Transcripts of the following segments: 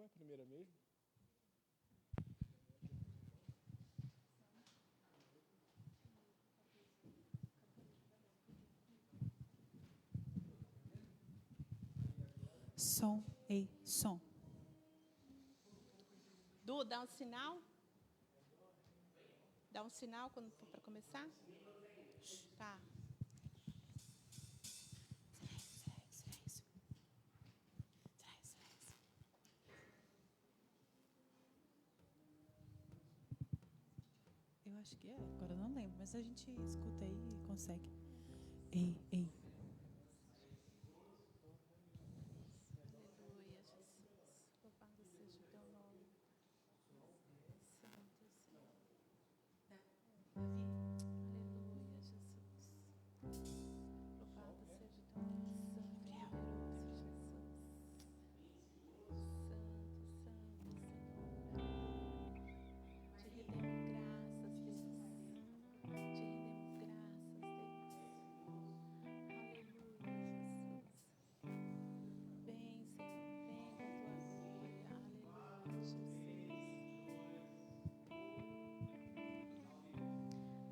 a primeira mesmo? Som, ei, som. Du, dá um sinal. Dá um sinal quando for para começar. Tá. Eu acho que é, agora eu não lembro, mas a gente escuta aí e consegue. Ei, ei. Aleluia, Jesus. Louvado seja o teu nome. Santo Senhor. Aleluia, Jesus. Louvado seja o teu nome santo e poderoso, Jesus. Santo, Senhor. Te rendemos graças, Deus. Te rendemos graças, Deus. Aleluia, Jesus. Vem, Senhor, vem com tua glória. Aleluia, Jesus.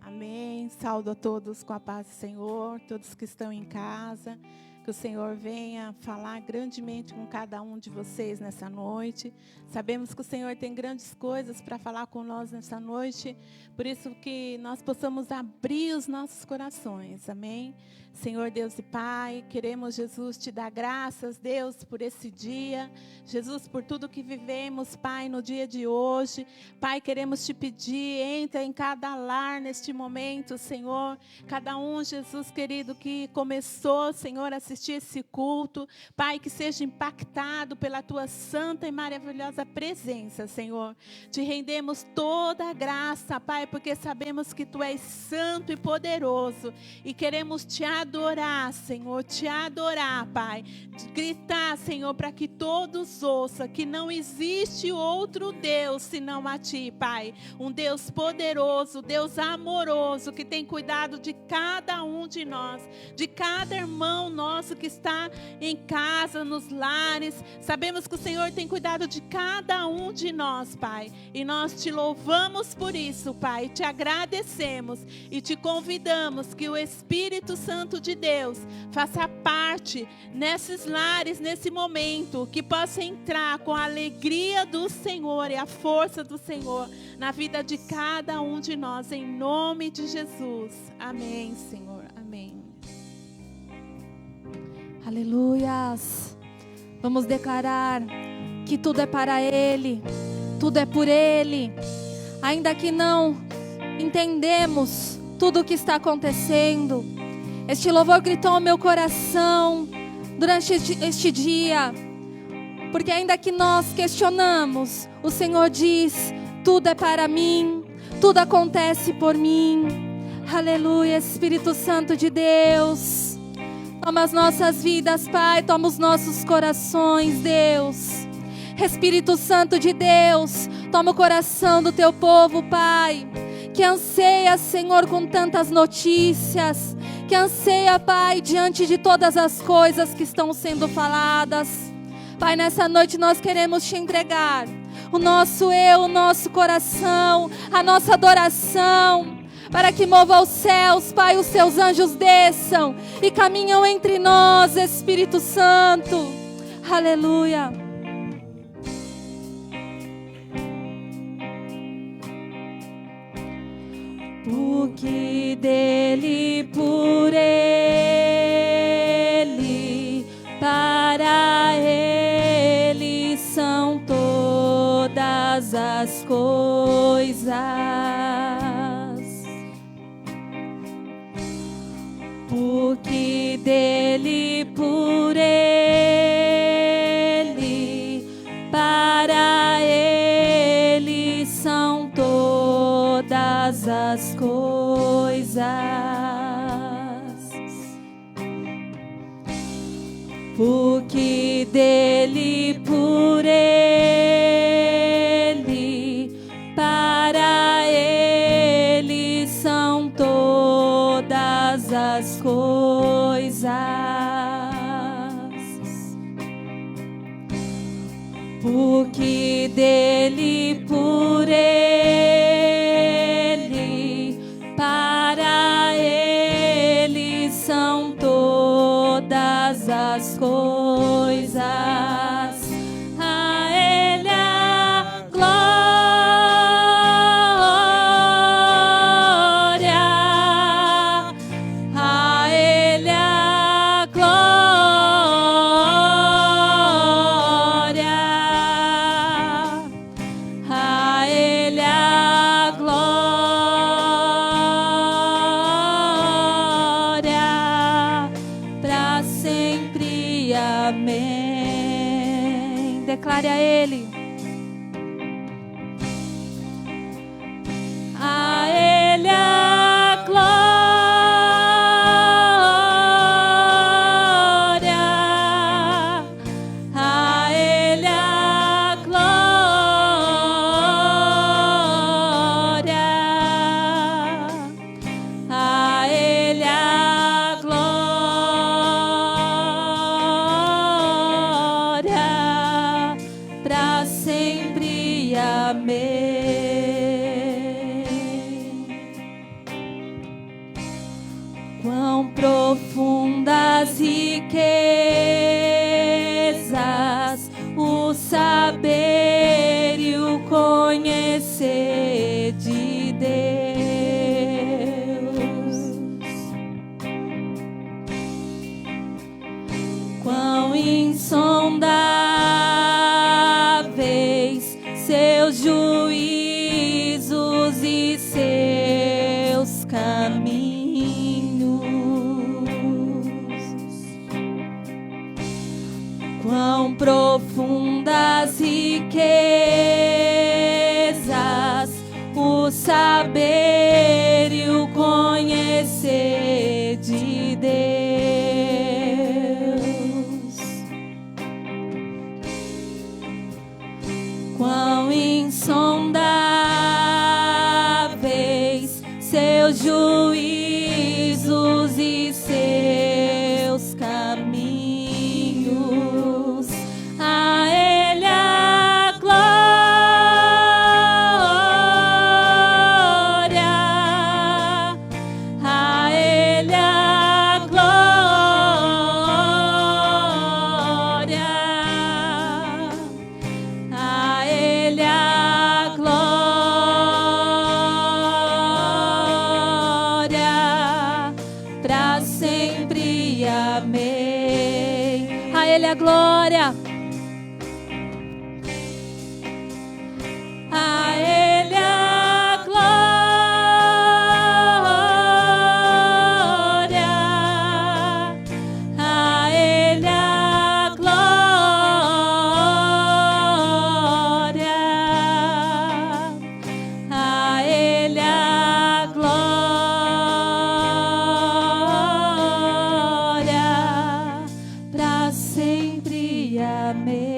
Amém. Saúdo a todos com a paz do Senhor, todos que estão em casa. Que o Senhor venha falar grandemente com cada um de vocês nessa noite. Sabemos que o Senhor tem grandes coisas para falar com nós nessa noite. Por isso que nós possamos abrir os nossos corações. Amém. Senhor Deus e Pai, queremos, Jesus, te dar graças, Deus, por esse dia. Jesus, por tudo que vivemos, Pai, no dia de hoje. Pai, queremos te pedir, entra em cada lar neste momento, Senhor. Cada um, Jesus querido, que começou, Senhor, a assistir esse culto. Pai, que seja impactado pela tua santa e maravilhosa presença, Senhor. Te rendemos toda a graça, Pai, porque sabemos que tu és santo e poderoso. E queremos te adorar, Senhor, te adorar, Pai. Gritar, Senhor, para que todos ouçam que não existe outro Deus senão a ti, Pai. Um Deus poderoso, Deus amoroso, que tem cuidado de cada um de nós, de cada irmão nosso que está em casa, nos lares. Sabemos que o Senhor tem cuidado de cada um de nós, Pai. E nós te louvamos por isso, Pai. Te agradecemos e te convidamos que o Espírito Santo de Deus faça parte nesses lares, nesse momento, que possa entrar com a alegria do Senhor e a força do Senhor na vida de cada um de nós, em nome de Jesus. Amém, Senhor. Amém. Aleluias. Vamos declarar que tudo é para Ele, tudo é por Ele. Ainda que não entendemos tudo o que está acontecendo, este louvor gritou ao meu coração durante este dia, porque ainda que nós questionamos, o Senhor diz: tudo é para mim, tudo acontece por mim. Aleluia, Espírito Santo de Deus. Toma as nossas vidas, Pai, toma os nossos corações, Deus. Espírito Santo de Deus, toma o coração do teu povo, Pai, que anseia, Senhor, com tantas notícias, que anseia, Pai, diante de todas as coisas que estão sendo faladas. Pai, nessa noite nós queremos te entregar o nosso eu, o nosso coração, a nossa adoração, para que mova os céus, Pai, os seus anjos desçam e caminham entre nós, Espírito Santo. Aleluia. Porque dele, por ele, para ele são todas as coisas. Porque dele, por ele, para ele são todas as coisas. Porque dele, por ele, para ele são todas as coisas. Porque tudo que dele, por ele, para ele são todas as coisas. A ele a glória, a ele a glória, a ele a glória, para sempre. Amém. Declare a ele. A ele a glória, a ele a glória, a ele a glória, para sempre. Amém. Quão profundas riquezas o saber e o conhecer de Deus. Quão insondáveis seus juízos e seus caminhos. Quão profundas riquezas o saber e o conhecer de Deus. Quão insondáveis seus juízos e seus caminhos. A ele a glória, a ele a glória, a ele a glória, para sempre. Amém. A ele a glória, a ele a glória, a ele a glória, a ele a glória, para sempre. Amém.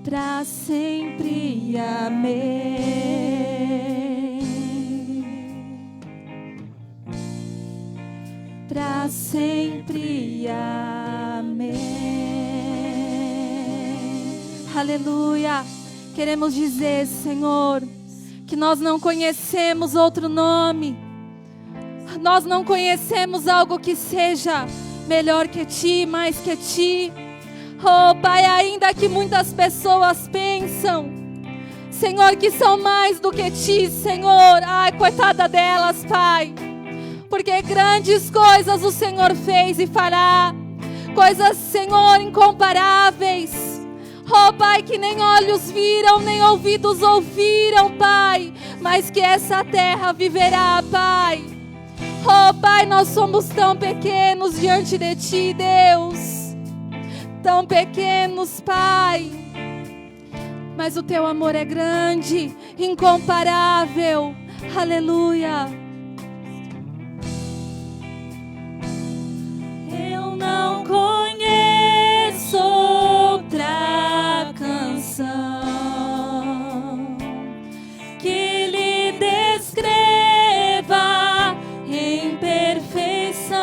Para sempre. Amém. Para sempre. Amém. Aleluia. Queremos dizer, Senhor, que nós não conhecemos outro nome. Nós não conhecemos algo que seja melhor que Ti, mais que Ti. Oh, Pai, ainda que muitas pessoas pensam, Senhor, que são mais do que Ti, Senhor. Ai, coitada delas, Pai. Porque grandes coisas o Senhor fez e fará. Coisas, Senhor, incomparáveis. Oh, Pai, que nem olhos viram, nem ouvidos ouviram, Pai. Mas que essa terra viverá, Pai. Oh, Pai, nós somos tão pequenos diante de Ti, Deus. Tão pequenos, Pai. Mas o Teu amor é grande, incomparável. Aleluia. Eu não conheço outra canção que lhe descreva em perfeição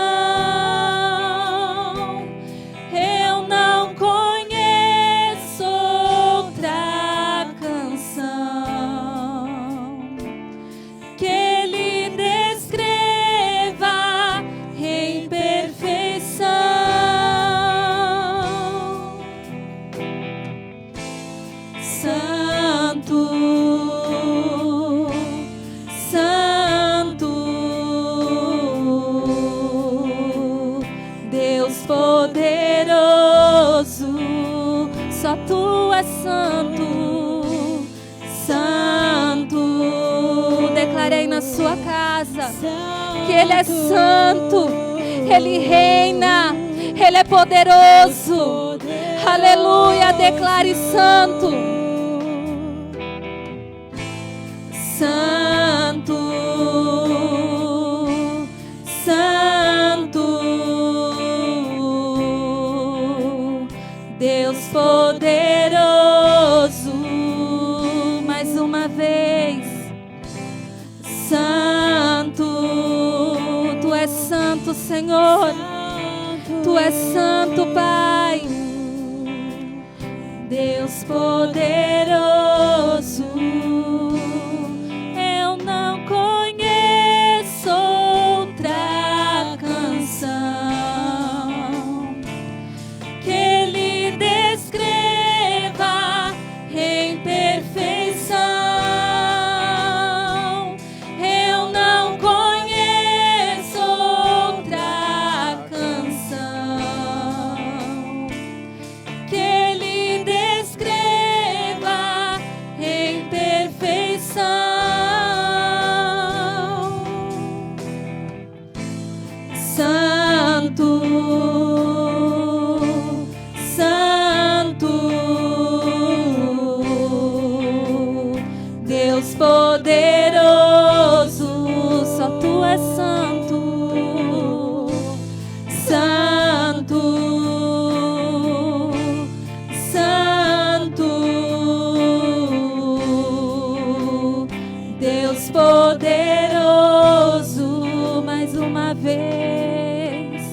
Só tu és santo, santo. Declarei na sua casa que Ele é santo, Ele reina, Ele é poderoso. Aleluia, declare santo. Santo, santo, Deus poderoso. Mais uma vez, santo, tu és santo, Senhor, tu és santo, Pai. Deus poderoso, eu não conheço outra canção que Ele descreva em perfeição. Eu não conheço outra canção que Ele descreva em perfeição. Santo, santo, Deus poderoso, só tu és santo, santo, santo, Deus poderoso. Mais uma vez,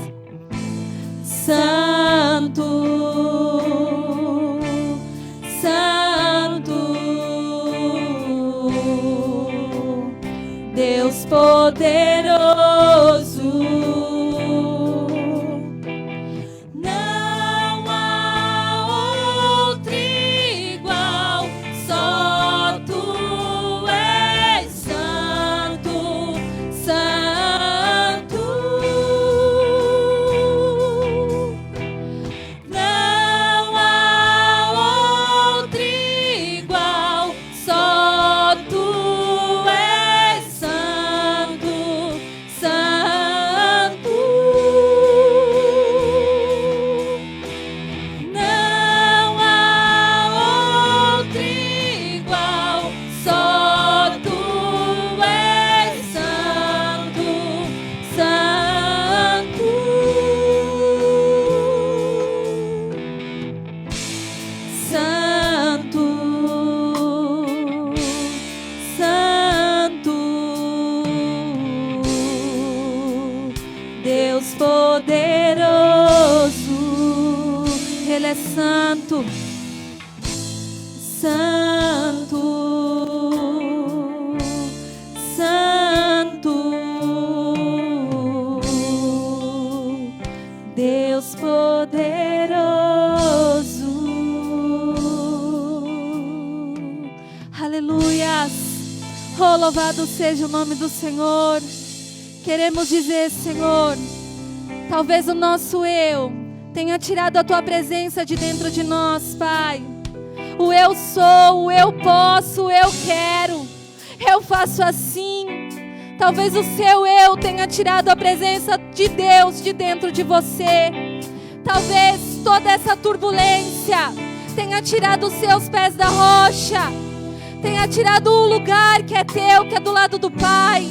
santo, santo, Deus poderoso. Não há outro igual, só tu és santo, santo. Não há outro igual, só tu és santo, santo. Não há outro igual, só tu és santo, santo. Santo, santo, Deus poderoso, Ele é santo, santo, santo, Deus poderoso. Aleluias. Oh, louvado seja o nome do Senhor. Queremos dizer, Senhor, talvez o nosso eu tenha tirado a Tua presença de dentro de nós, Pai. O eu sou, o eu posso, o eu quero, eu faço assim. Talvez o seu eu tenha tirado a presença de Deus de dentro de você. Talvez toda essa turbulência tenha tirado os seus pés da rocha, tenha tirado o lugar que é teu, que é do lado do Pai.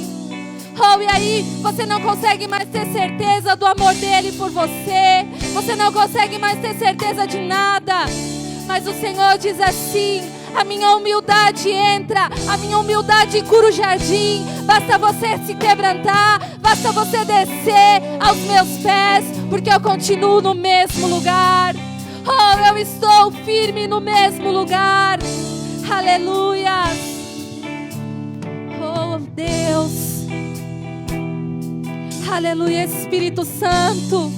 Oh, e aí você não consegue mais ter certeza do amor dele por você. Você não consegue mais ter certeza de nada. Mas o Senhor diz assim: a minha humildade entra, a minha humildade cura o jardim. Basta você se quebrantar, basta você descer aos meus pés, porque eu continuo no mesmo lugar. Oh, eu estou firme no mesmo lugar. Aleluia. Oh, Deus. Aleluia, Espírito Santo.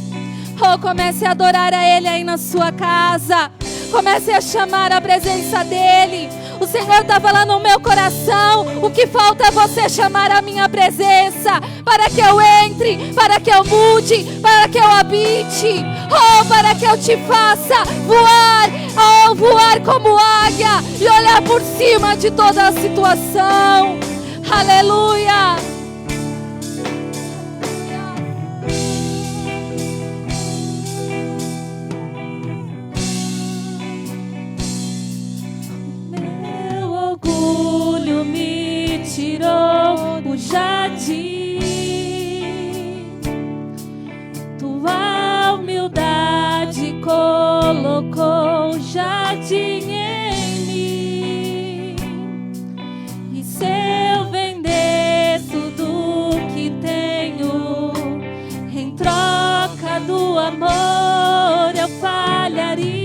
Oh, comece a adorar a Ele aí na sua casa. Comece a chamar a presença dEle. O Senhor está falando no meu coração. O que falta é você chamar a minha presença, para que eu entre, para que eu mude, para que eu habite, para que eu te faça voar, voar como águia e olhar por cima de toda a situação. Aleluia. Meu orgulho me tirou o jardim, tua humildade colocou o jardim em mim. E se eu vender tudo que tenho em troca do amor, eu falharia.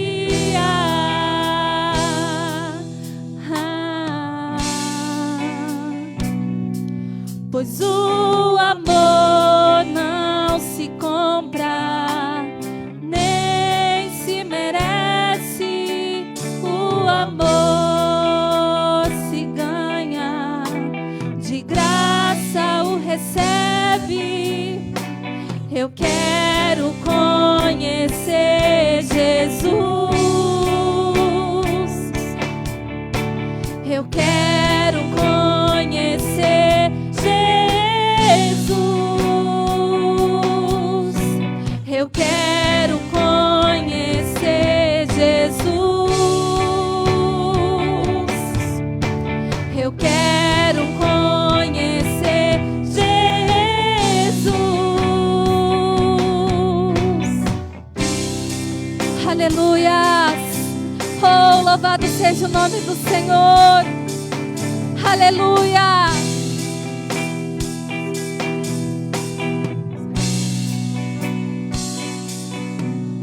Pois o amor não se compra, nem se merece. O amor se ganha, de graça o recebe. Eu quero conhecer Jesus. Eu quero conhecer Jesus. Eu quero conhecer Jesus. Eu quero conhecer Jesus. Aleluia. Oh, louvado seja o nome do Senhor. Aleluia.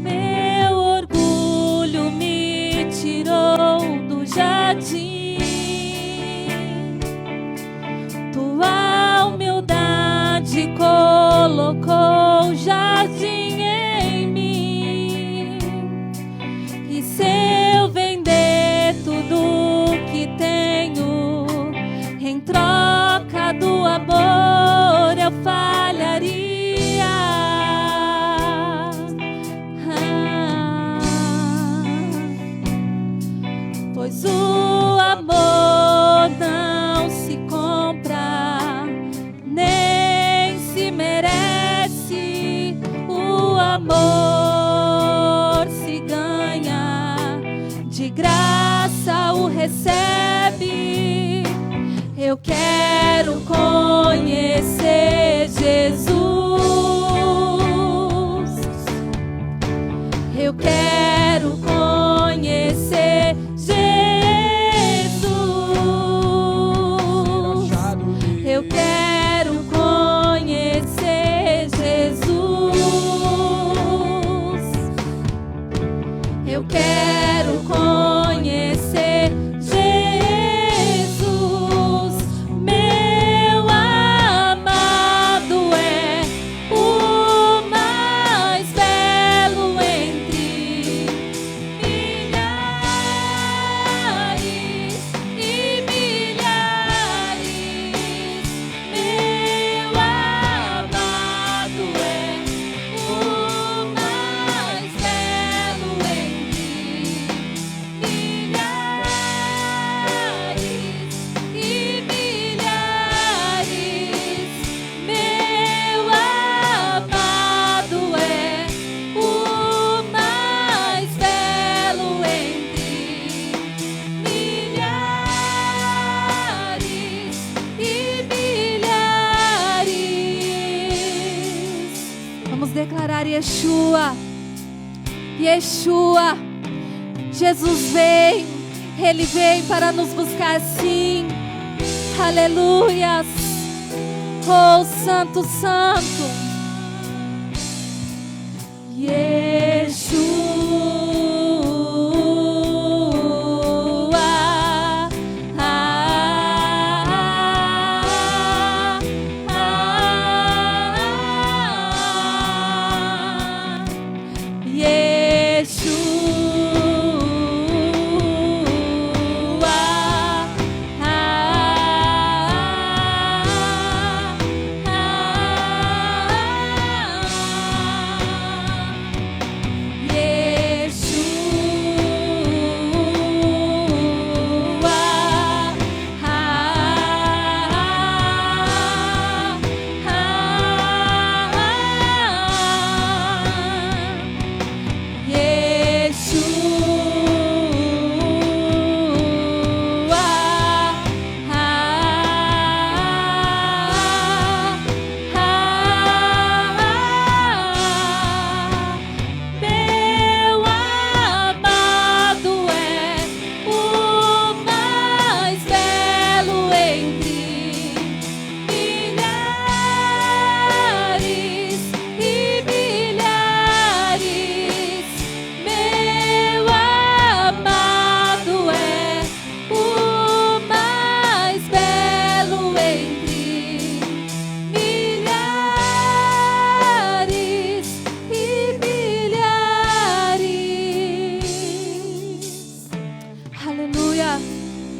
Meu orgulho me tirou do jardim, tua humildade colocou o jardim em mim. E se eu vender tudo que tenho em troca do amor, eu falharia. Pois o amor não se compra, nem se merece. O amor se ganha, de graça o recebe. Eu quero conhecer Jesus. Eu quero conhecer Jesus. Eu quero conhecer Jesus. Eu quero conhecer Jesus. Meu amado é o mais belo entre milhares e milhares. Meu amado é o mais belo entre milhares e milhares. Meu amado é o mais belo entre milhares e milhares. Vamos declarar Yeshua. Yeshua. Jesus vem, Ele vem para nos buscar sim. Aleluias. Oh, Santo, Santo. Yeshua. Yeshua.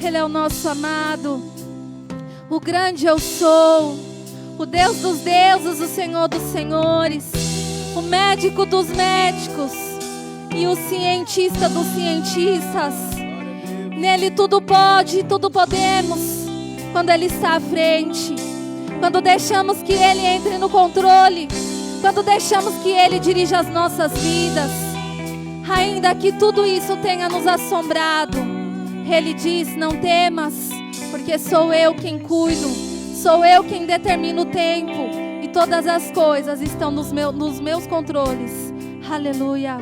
Ele é o nosso amado, o grande eu sou, o Deus dos deuses, o Senhor dos senhores, o médico dos médicos e o cientista dos cientistas. Nele tudo pode, tudo podemos, quando Ele está à frente, quando deixamos que Ele entre no controle, quando deixamos que Ele dirija as nossas vidas. Ainda que tudo isso tenha nos assombrado, Ele diz: não temas, porque sou eu quem cuido, sou eu quem determino o tempo, e todas as coisas estão nos meus controles. Aleluia.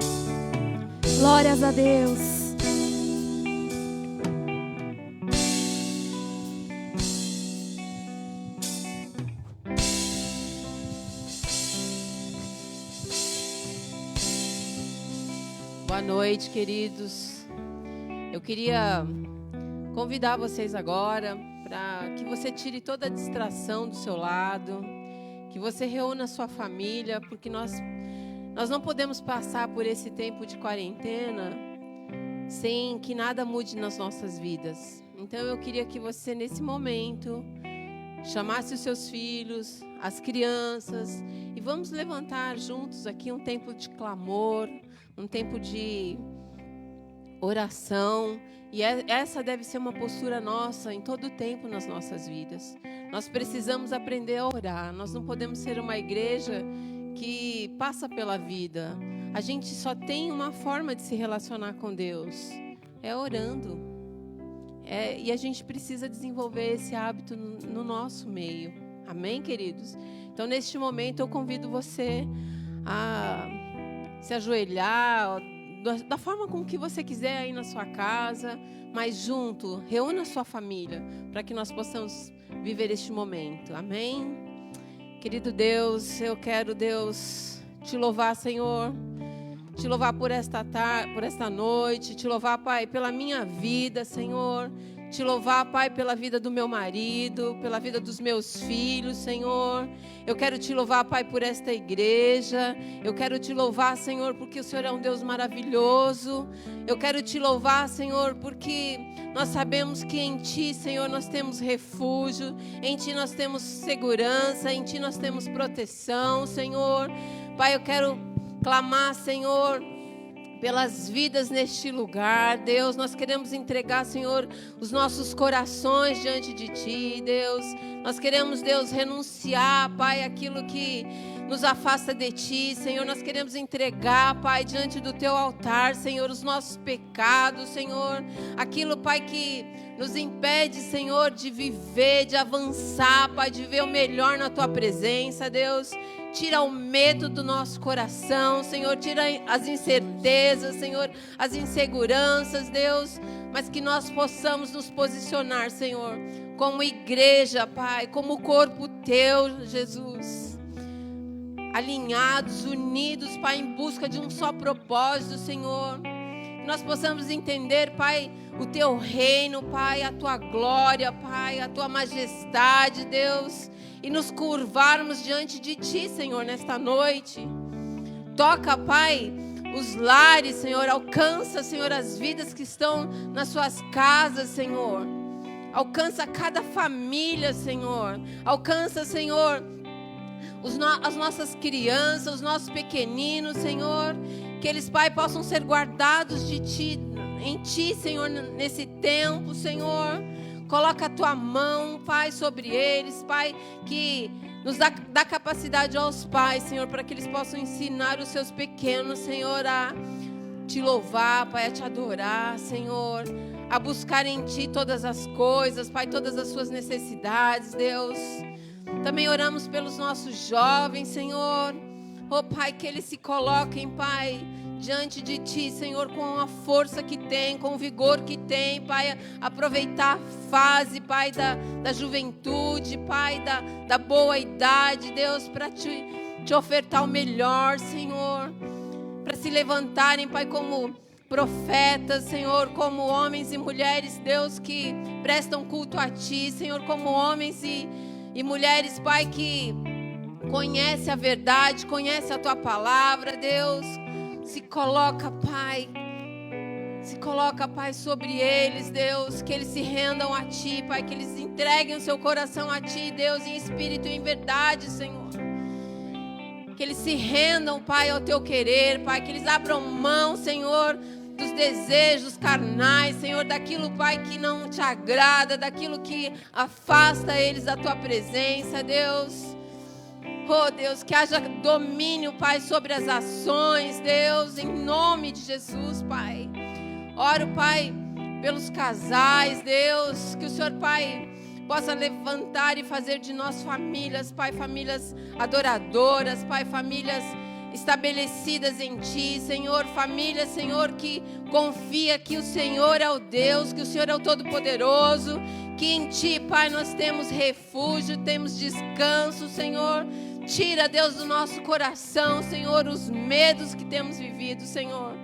Glórias a Deus. Boa noite, queridos. Eu queria convidar vocês agora para que você tire toda a distração do seu lado, que você reúna a sua família, porque nós não podemos passar por esse tempo de quarentena sem que nada mude nas nossas vidas. Então eu queria que você, nesse momento, chamasse os seus filhos, as crianças, e vamos levantar juntos aqui um tempo de clamor, um tempo de oração. E essa deve ser uma postura nossa em todo o tempo nas nossas vidas. Nós precisamos aprender a orar. Nós não podemos ser uma igreja que passa pela vida. A gente só tem uma forma de se relacionar com Deus, é orando. E a gente precisa desenvolver esse hábito no nosso meio. Amém, queridos? Então, neste momento, eu convido você a se ajoelhar, da forma como que você quiser aí na sua casa, mas junto, reúna a sua família, para que nós possamos viver este momento. Amém? Querido Deus, eu quero, Deus, te louvar, Senhor, te louvar por esta tarde, por esta noite, te louvar, Pai, pela minha vida, Senhor, te louvar, Pai, pela vida do meu marido, pela vida dos meus filhos, Senhor. Eu quero te louvar, Pai, por esta igreja. Eu quero te louvar, Senhor, porque o Senhor é um Deus maravilhoso. Eu quero te louvar, Senhor, porque nós sabemos que em Ti, Senhor, nós temos refúgio, em Ti nós temos segurança, em Ti nós temos proteção, Senhor. Pai, eu quero clamar, Senhor, pelas vidas neste lugar, Deus. Nós queremos entregar, Senhor, os nossos corações diante de Ti, Deus. Nós queremos, Deus, renunciar, Pai, aquilo que nos afasta de Ti, Senhor. Nós queremos entregar, Pai, diante do Teu altar, Senhor, os nossos pecados, Senhor. Aquilo, Pai, que nos impede, Senhor, de viver, de avançar, Pai, de ver o melhor na Tua presença, Deus. Tira o medo do nosso coração, Senhor. Tira as incertezas, Senhor, as inseguranças, Deus. Mas que nós possamos nos posicionar, Senhor, como igreja, Pai, como corpo Teu, Jesus. Alinhados, unidos, Pai, em busca de um só propósito, Senhor. Que nós possamos entender, Pai, o Teu reino, Pai, a Tua glória, Pai, a Tua majestade, Deus. E nos curvarmos diante de Ti, Senhor, nesta noite. Toca, Pai, os lares, Senhor. Alcança, Senhor, as vidas que estão nas suas casas, Senhor. Alcança cada família, Senhor. Alcança, Senhor, as nossas crianças, os nossos pequeninos, Senhor. Que eles, Pai, possam ser guardados de Ti, em Ti, Senhor, nesse tempo, Senhor. Coloca a Tua mão, Pai, sobre eles, Pai, que nos dá capacidade aos pais, Senhor, para que eles possam ensinar os seus pequenos, Senhor, a Te louvar, Pai, a Te adorar, Senhor, a buscar em Ti todas as coisas, Pai, todas as suas necessidades, Deus. Também oramos pelos nossos jovens, Senhor. Oh, Pai, que eles se coloquem, Pai, diante de Ti, Senhor, com a força que tem, com o vigor que tem, Pai, aproveitar a fase, Pai, da juventude, Pai, da boa idade, Deus, para te ofertar o melhor, Senhor, para se levantarem, Pai, como profetas, Senhor, como homens e mulheres, Deus, que prestam culto a Ti, Senhor, como homens e mulheres, Pai, que conhece a verdade, conhece a Tua palavra, Deus. Se coloca, Pai. Se coloca, Pai, sobre eles, Deus, que eles se rendam a Ti, Pai, que eles entreguem o seu coração a Ti, Deus, em espírito e em verdade, Senhor. Que eles se rendam, Pai, ao Teu querer, Pai, que eles abram mão, Senhor, dos desejos carnais, Senhor, daquilo, Pai, que não Te agrada, daquilo que afasta eles da Tua presença, Deus. Oh, Deus, que haja domínio, Pai, sobre as ações, Deus, em nome de Jesus, Pai. Oro, Pai, pelos casais, Deus, que o Senhor, Pai, possa levantar e fazer de nós famílias, Pai, famílias adoradoras, Pai, famílias estabelecidas em Ti, Senhor, família, Senhor, que confia que o Senhor é o Deus, que o Senhor é o Todo-Poderoso, que em Ti, Pai, nós temos refúgio, temos descanso, Senhor. Tira, Deus, do nosso coração, Senhor, os medos que temos vivido, Senhor.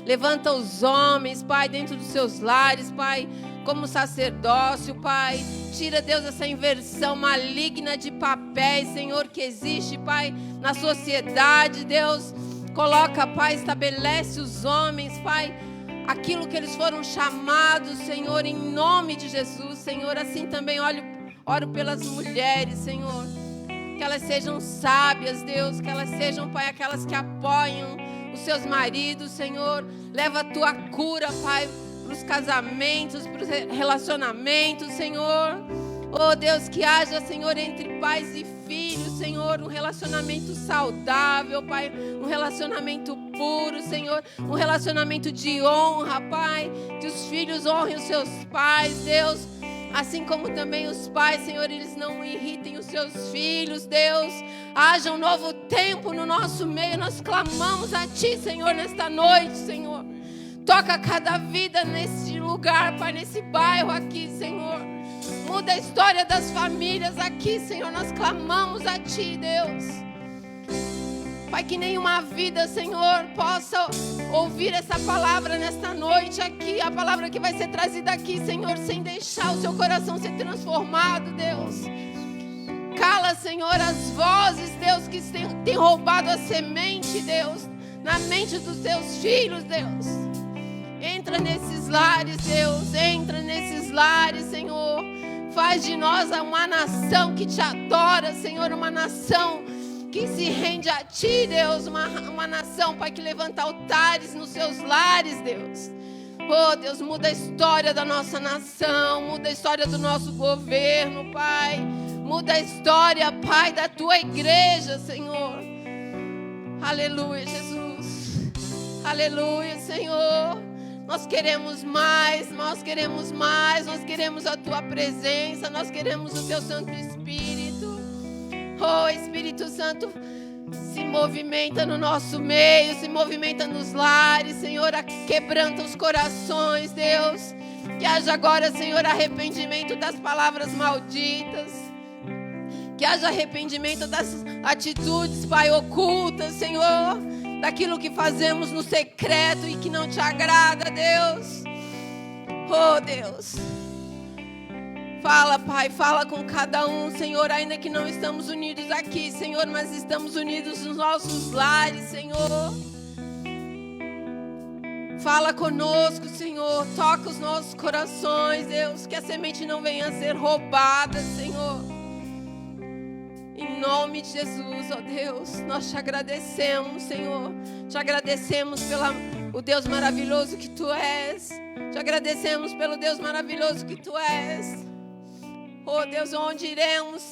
Levanta os homens, Pai, dentro dos seus lares, Pai, como sacerdócio, Pai. Tira, Deus, essa inversão maligna de papéis, Senhor, que existe, Pai, na sociedade, Deus. Coloca, Pai, estabelece os homens, Pai, aquilo que eles foram chamados, Senhor, em nome de Jesus, Senhor. Assim também oro pelas mulheres, Senhor. Que elas sejam sábias, Deus, que elas sejam, Pai, aquelas que apoiam os seus maridos, Senhor. Leva a Tua cura, Pai, para os casamentos, para os relacionamentos, Senhor. Oh, Deus, que haja, Senhor, entre pais e filhos, Senhor, um relacionamento saudável, Pai, um relacionamento puro, Senhor, um relacionamento de honra, Pai, que os filhos honrem os seus pais, Deus. Assim como também os pais, Senhor, eles não irritem os seus filhos, Deus. Haja um novo tempo no nosso meio. Nós clamamos a Ti, Senhor, nesta noite, Senhor. Toca cada vida nesse lugar, Pai, nesse bairro aqui, Senhor. Muda a história das famílias aqui, Senhor. Nós clamamos a Ti, Deus. Pai, que nenhuma vida, Senhor, possa ouvir essa palavra nesta noite aqui, a palavra que vai ser trazida aqui, Senhor, sem deixar o seu coração ser transformado, Deus. Cala, Senhor, as vozes, Deus, que têm roubado a semente, Deus, na mente dos teus filhos, Deus. Entra nesses lares, Deus, entra nesses lares, Senhor. Faz de nós uma nação que Te adora, Senhor, uma nação que se rende a Ti, Deus, uma nação, Pai, que levanta altares nos seus lares, Deus. Oh, Deus, muda a história da nossa nação, muda a história do nosso governo, Pai. Muda a história, Pai, da Tua igreja, Senhor. Aleluia, Jesus. Aleluia, Senhor. Nós queremos mais, nós queremos mais, nós queremos a Tua presença, nós queremos o Teu Santo Espírito. Oh, Espírito Santo, se movimenta no nosso meio, se movimenta nos lares, Senhor, quebranta os corações, Deus. Que haja agora, Senhor, arrependimento das palavras malditas. Que haja arrependimento das atitudes, Pai, ocultas, Senhor. Daquilo que fazemos no secreto e que não Te agrada, Deus. Oh, Deus. Fala, Pai, fala com cada um, Senhor, ainda que não estamos unidos aqui, Senhor, mas estamos unidos nos nossos lares, Senhor. Fala conosco, Senhor, toca os nossos corações, Deus, que a semente não venha a ser roubada, Senhor. Em nome de Jesus, ó Deus, nós Te agradecemos, Senhor. Te agradecemos pelo Deus maravilhoso que Tu és. Te agradecemos pelo Deus maravilhoso que Tu és. Oh, Deus, onde iremos?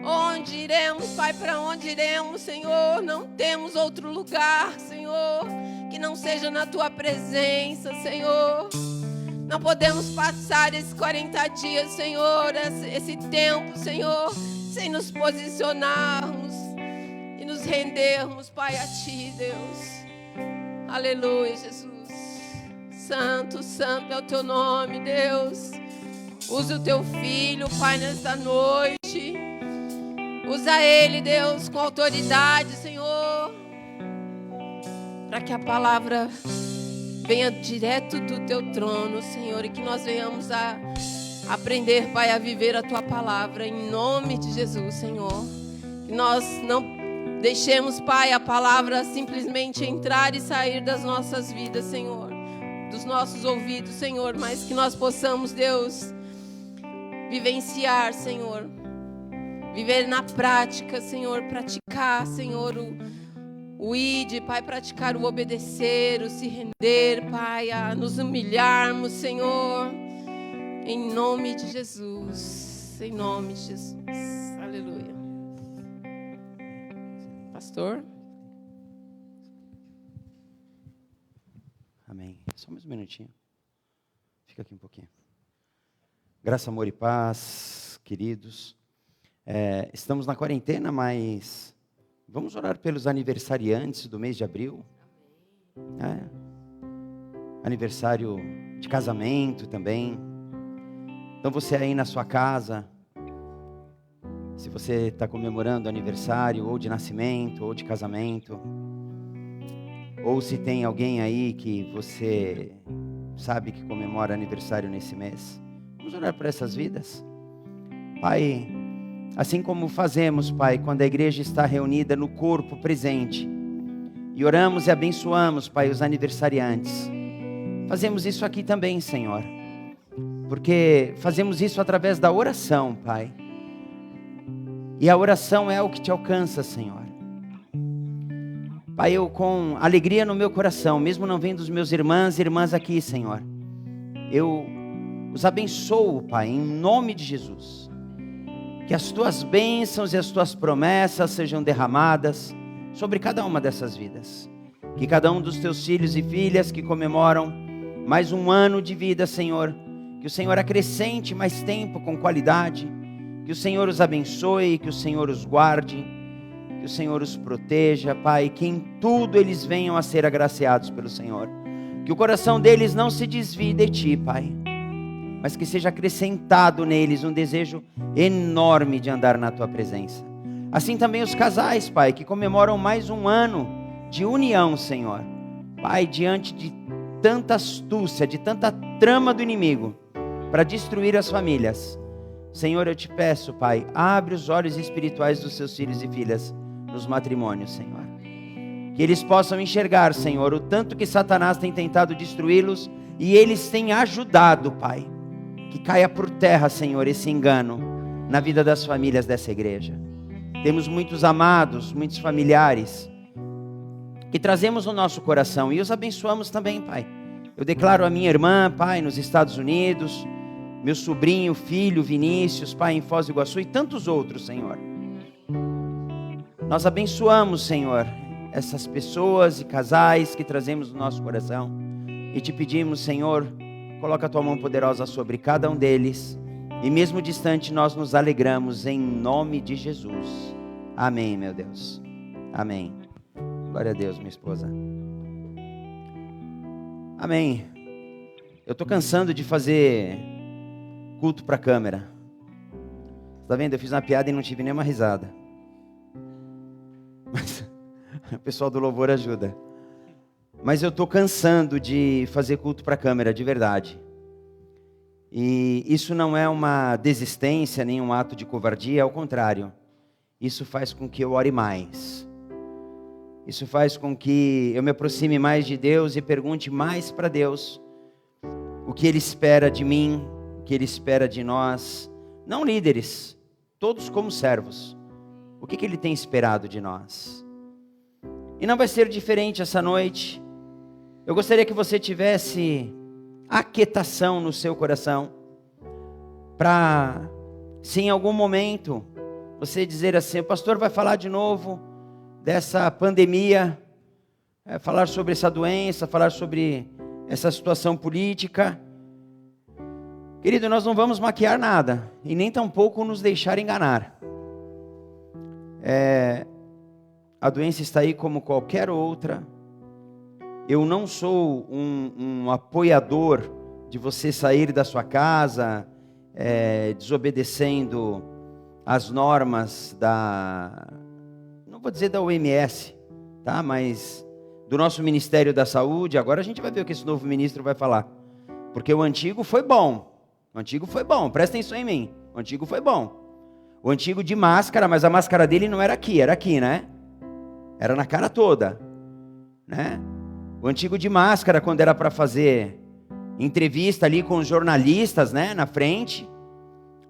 Onde iremos, Pai? Para onde iremos, Senhor? Não temos outro lugar, Senhor, que não seja na Tua presença, Senhor. Não podemos passar esses 40 dias, Senhor, esse tempo, Senhor, sem nos posicionarmos e nos rendermos, Pai, a Ti, Deus. Aleluia, Jesus. Santo, santo é o Teu nome, Deus. Usa o Teu filho, Pai, nesta noite. Usa ele, Deus, com autoridade, Senhor, para que a palavra venha direto do Teu trono, Senhor, e que nós venhamos a aprender, Pai, a viver a Tua palavra, em nome de Jesus, Senhor. Que nós não deixemos, Pai, a palavra simplesmente entrar e sair das nossas vidas, Senhor. dos nossos ouvidos, Senhor, mas que nós possamos, Deus, vivenciar, Senhor, viver na prática, Senhor, praticar, Senhor, o id, Pai, praticar o obedecer, o se render, Pai, a nos humilharmos, Senhor, em nome de Jesus, em nome de Jesus, aleluia. Pastor? Amém. Só mais um minutinho. Fica aqui um pouquinho. Graça, amor e paz, queridos. Estamos na quarentena, mas vamos orar pelos aniversariantes do mês de abril. Aniversário de casamento também. Então você aí na sua casa, se você está comemorando aniversário ou de nascimento ou de casamento, ou se tem alguém aí que você sabe que comemora aniversário nesse mês, vamos orar por essas vidas. Pai, assim como fazemos, Pai, quando a igreja está reunida no corpo presente, e oramos e abençoamos, Pai, os aniversariantes, fazemos isso aqui também, Senhor, porque fazemos isso através da oração, Pai, e a oração é o que te alcança, Senhor. Pai, eu com alegria no meu coração, mesmo não vendo os meus irmãos e irmãs aqui, Senhor, eu os abençoo, Pai, em nome de Jesus. Que as Tuas bênçãos e as Tuas promessas sejam derramadas sobre cada uma dessas vidas. Que cada um dos Teus filhos e filhas que comemoram mais um ano de vida, Senhor, que o Senhor acrescente mais tempo com qualidade, que o Senhor os abençoe, que o Senhor os guarde, que o Senhor os proteja, Pai, que em tudo eles venham a ser agraciados pelo Senhor. Que o coração deles não se desvie de Ti, Pai, mas que seja acrescentado neles um desejo enorme de andar na Tua presença. Assim também os casais, Pai, que comemoram mais um ano de união, Senhor. Pai, diante de tanta astúcia, de tanta trama do inimigo para destruir as famílias, Senhor, eu te peço, Pai, abre os olhos espirituais dos seus filhos e filhas nos matrimônios, Senhor. Que eles possam enxergar, Senhor, o tanto que Satanás tem tentado destruí-los e eles têm ajudado, Pai. Que caia por terra, Senhor, esse engano na vida das famílias dessa igreja. Temos muitos amados, muitos familiares que trazemos no nosso coração e os abençoamos também, Pai. Eu declaro a minha irmã, Pai, nos Estados Unidos, meu sobrinho, filho, Vinícius, Pai, em Foz do Iguaçu e tantos outros, Senhor. Nós abençoamos, Senhor, essas pessoas e casais que trazemos no nosso coração e te pedimos, Senhor, coloca a Tua mão poderosa sobre cada um deles e mesmo distante nós nos alegramos em nome de Jesus. Amém, meu Deus. Amém. Glória a Deus, minha esposa. Amém. Eu estou cansando de fazer culto para a câmera. Está vendo? Eu fiz uma piada e não tive nenhuma risada. Mas o pessoal do louvor ajuda. Mas eu estou cansando de fazer culto para a câmera, de verdade. E isso não é uma desistência, nem um ato de covardia, ao contrário. Isso faz com que eu ore mais. Isso faz com que eu me aproxime mais de Deus e pergunte mais para Deus o que Ele espera de mim, o que Ele espera de nós. Não líderes, todos como servos. O que Ele tem esperado de nós? E não vai ser diferente essa noite. Eu gostaria que você tivesse aquietação no seu coração, para, se em algum momento, você dizer assim, o pastor vai falar de novo dessa pandemia, falar sobre essa doença, falar sobre essa situação política. Querido, nós não vamos maquiar nada, e nem tampouco nos deixar enganar. A doença está aí como qualquer outra. Eu não sou um apoiador de você sair da sua casa, desobedecendo as normas não vou dizer da OMS, tá? Mas do nosso Ministério da Saúde. Agora a gente vai ver o que esse novo ministro vai falar. Porque o antigo foi bom. O antigo foi bom, presta atenção em mim. O antigo foi bom. O antigo de máscara, mas a máscara dele não era aqui, né? Era na cara toda, né? O antigo de máscara, quando era para fazer entrevista ali com os jornalistas, né, na frente.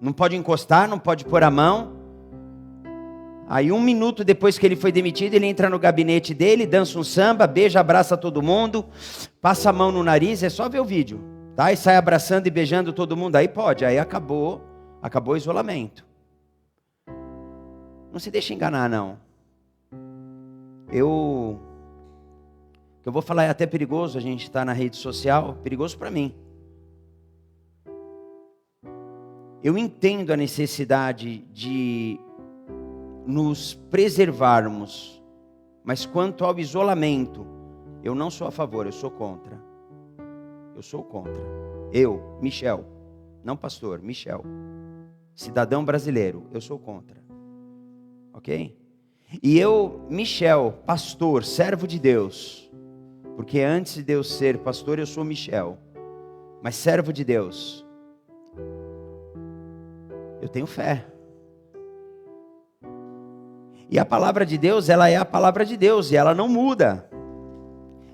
Não pode encostar, não pode pôr a mão. Aí 1 minuto depois que ele foi demitido, ele entra no gabinete dele, dança um samba, beija, abraça todo mundo, passa a mão no nariz, é só ver o vídeo, tá? E sai abraçando e beijando todo mundo, aí pode, aí acabou o isolamento. Não se deixe enganar, não. Eu vou falar, é até perigoso a gente estar na rede social, perigoso para mim. Eu entendo a necessidade de nos preservarmos, mas quanto ao isolamento, eu não sou a favor, eu sou contra. Eu sou contra. Eu, Michel, não pastor, Michel, cidadão brasileiro, eu sou contra. Ok? E eu, Michel, pastor, servo de Deus, porque antes de eu ser pastor, eu sou Michel, mas servo de Deus, eu tenho fé. E a palavra de Deus, ela é a palavra de Deus, e ela não muda.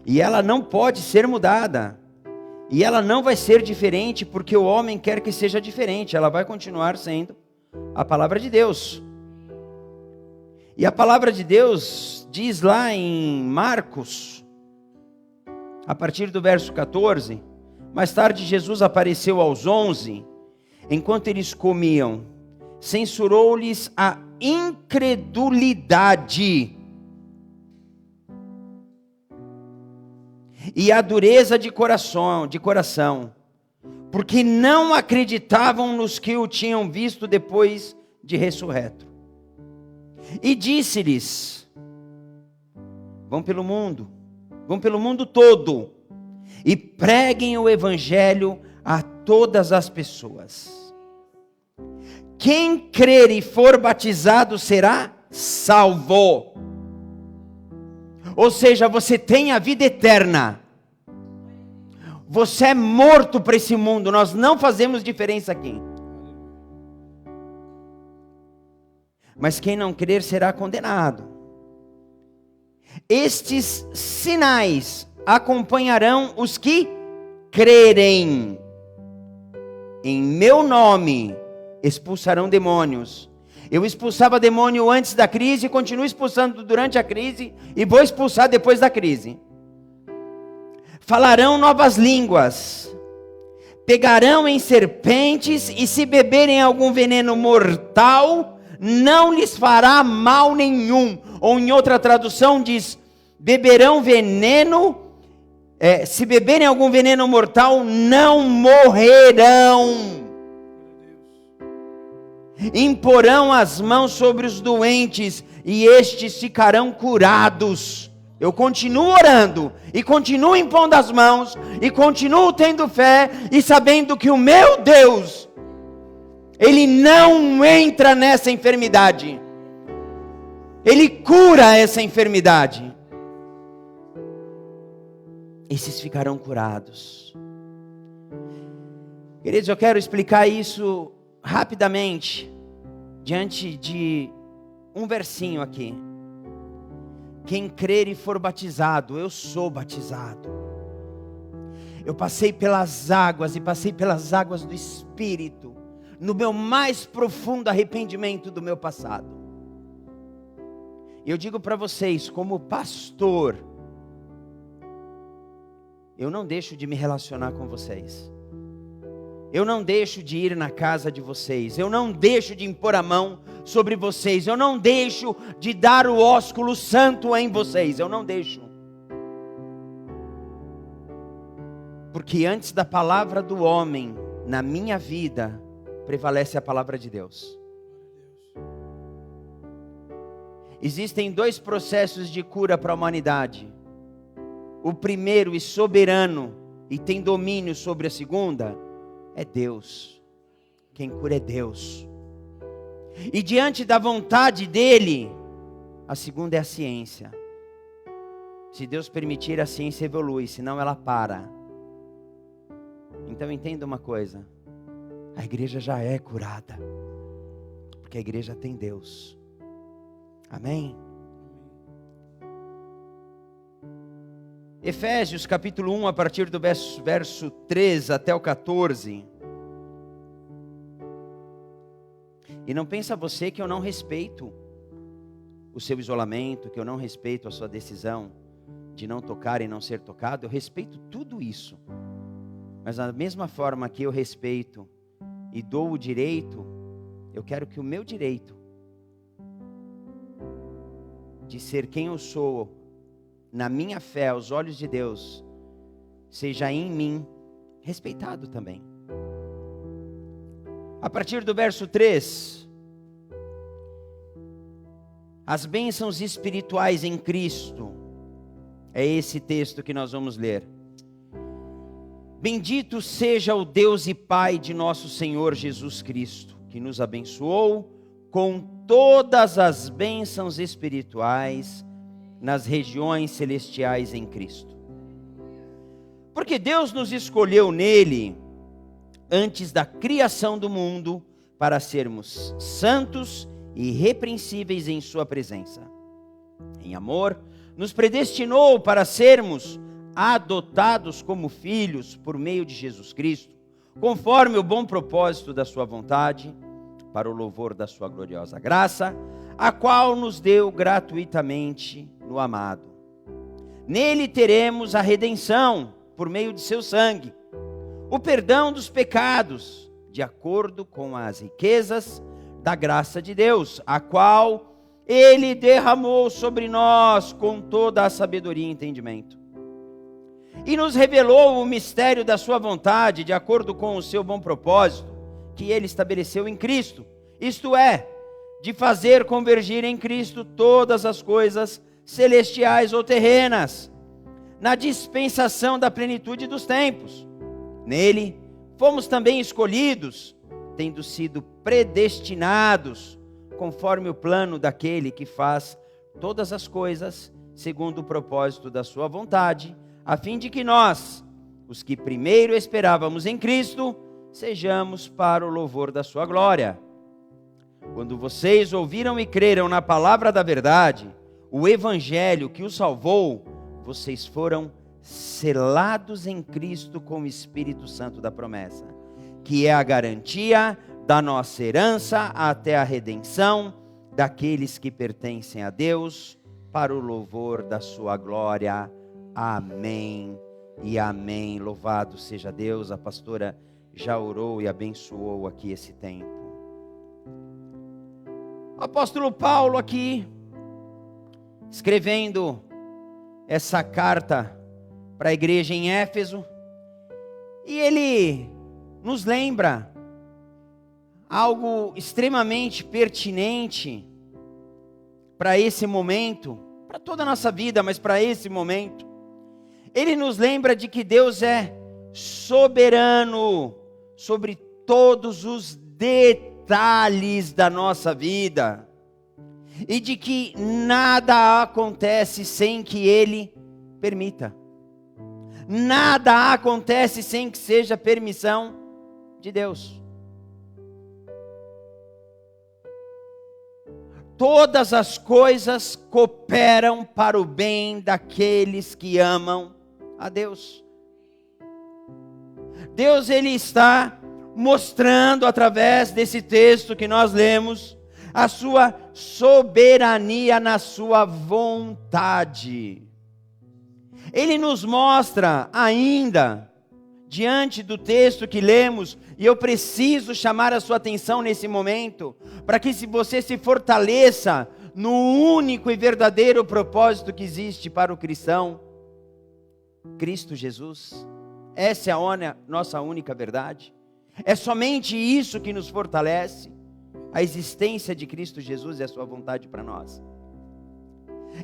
E ela não pode ser mudada. E ela não vai ser diferente, porque o homem quer que seja diferente. Ela vai continuar sendo a palavra de Deus. E a palavra de Deus diz lá em Marcos, a partir do verso 14, mais tarde Jesus apareceu aos 11, enquanto eles comiam, censurou-lhes a incredulidade e a dureza de coração, porque não acreditavam nos que o tinham visto depois de ressurreto. E disse-lhes: vão pelo mundo todo, e preguem o evangelho a todas as pessoas. Quem crer e for batizado será salvo. Ou seja, você tem a vida eterna. Você é morto para esse mundo. Nós não fazemos diferença aqui. Mas quem não crer será condenado. Estes sinais acompanharão os que crerem. Em meu nome expulsarão demônios. Eu expulsava demônio antes da crise, continuo expulsando durante a crise e vou expulsar depois da crise. Falarão novas línguas, pegarão em serpentes, e se beberem algum veneno mortal, não lhes fará mal nenhum. Ou em outra tradução diz, beberão veneno, se beberem algum veneno mortal, não morrerão. Imporão as mãos sobre os doentes, e estes ficarão curados. Eu continuo orando, e continuo impondo as mãos, e continuo tendo fé, e sabendo que o meu Deus, Ele não entra nessa enfermidade. Ele cura essa enfermidade. Esses ficarão curados. Queridos, eu quero explicar isso rapidamente, diante de um versinho aqui. Quem crer e for batizado, eu sou batizado. Eu passei pelas águas, e passei pelas águas do Espírito, no meu mais profundo arrependimento do meu passado. E eu digo para vocês, como pastor, eu não deixo de me relacionar com vocês. Eu não deixo de ir na casa de vocês. Eu não deixo de impor a mão sobre vocês. Eu não deixo de dar o ósculo santo em vocês. Eu não deixo. Porque antes da palavra do homem na minha vida, prevalece a palavra de Deus. Existem 2 processos de cura para a humanidade. O primeiro, e soberano, e tem domínio sobre a segunda, é Deus. Quem cura é Deus. E diante da vontade dele, a segunda é a ciência. Se Deus permitir, a ciência evolui, senão ela para. Então entenda uma coisa: a igreja já é curada, porque a igreja tem Deus. Amém? Efésios capítulo 1, a partir do verso 3 até o 14. E não pensa você que eu não respeito o seu isolamento, que eu não respeito a sua decisão de não tocar e não ser tocado. Eu respeito tudo isso. Mas da mesma forma que eu respeito e dou o direito, eu quero que o meu direito de ser quem eu sou, na minha fé, aos olhos de Deus, seja em mim respeitado também. A partir do verso 3, as bênçãos espirituais em Cristo, é esse texto que nós vamos ler. Bendito seja o Deus e Pai de nosso Senhor Jesus Cristo, que nos abençoou com todas as bênçãos espirituais nas regiões celestiais em Cristo. Porque Deus nos escolheu nele, antes da criação do mundo, para sermos santos e irrepreensíveis em sua presença. Em amor, nos predestinou para sermos adotados como filhos por meio de Jesus Cristo, conforme o bom propósito da sua vontade, para o louvor da sua gloriosa graça, a qual nos deu gratuitamente no amado. Nele teremos a redenção, por meio de seu sangue, o perdão dos pecados, de acordo com as riquezas da graça de Deus, a qual Ele derramou sobre nós com toda a sabedoria e entendimento. E nos revelou o mistério da sua vontade, de acordo com o seu bom propósito, que Ele estabeleceu em Cristo, isto é, de fazer convergir em Cristo todas as coisas celestiais ou terrenas, na dispensação da plenitude dos tempos. Nele fomos também escolhidos, tendo sido predestinados, conforme o plano daquele que faz todas as coisas, segundo o propósito da sua vontade, a fim de que nós, os que primeiro esperávamos em Cristo, sejamos para o louvor da sua glória. Quando vocês ouviram e creram na palavra da verdade, o evangelho que os salvou, vocês foram selados em Cristo com o Espírito Santo da promessa, que é a garantia da nossa herança até a redenção daqueles que pertencem a Deus, para o louvor da sua glória. Amém e amém. Louvado seja Deus. A pastora já orou e abençoou aqui esse tempo. O apóstolo Paulo aqui, escrevendo essa carta para a igreja em Éfeso, e ele nos lembra algo extremamente pertinente para esse momento, para toda a nossa vida, mas para esse momento. Ele nos lembra de que Deus é soberano sobre todos os detalhes da nossa vida, e de que nada acontece sem que Ele permita. Nada acontece sem que seja permissão de Deus. Todas as coisas cooperam para o bem daqueles que amam a Deus. Deus, Ele está mostrando através desse texto que nós lemos a sua soberania na sua vontade. Ele nos mostra ainda, diante do texto que lemos, e eu preciso chamar a sua atenção nesse momento, para que você se fortaleça no único e verdadeiro propósito que existe para o cristão, Cristo Jesus. Essa é a nossa única verdade. É somente isso que nos fortalece, a existência de Cristo Jesus e a sua vontade para nós.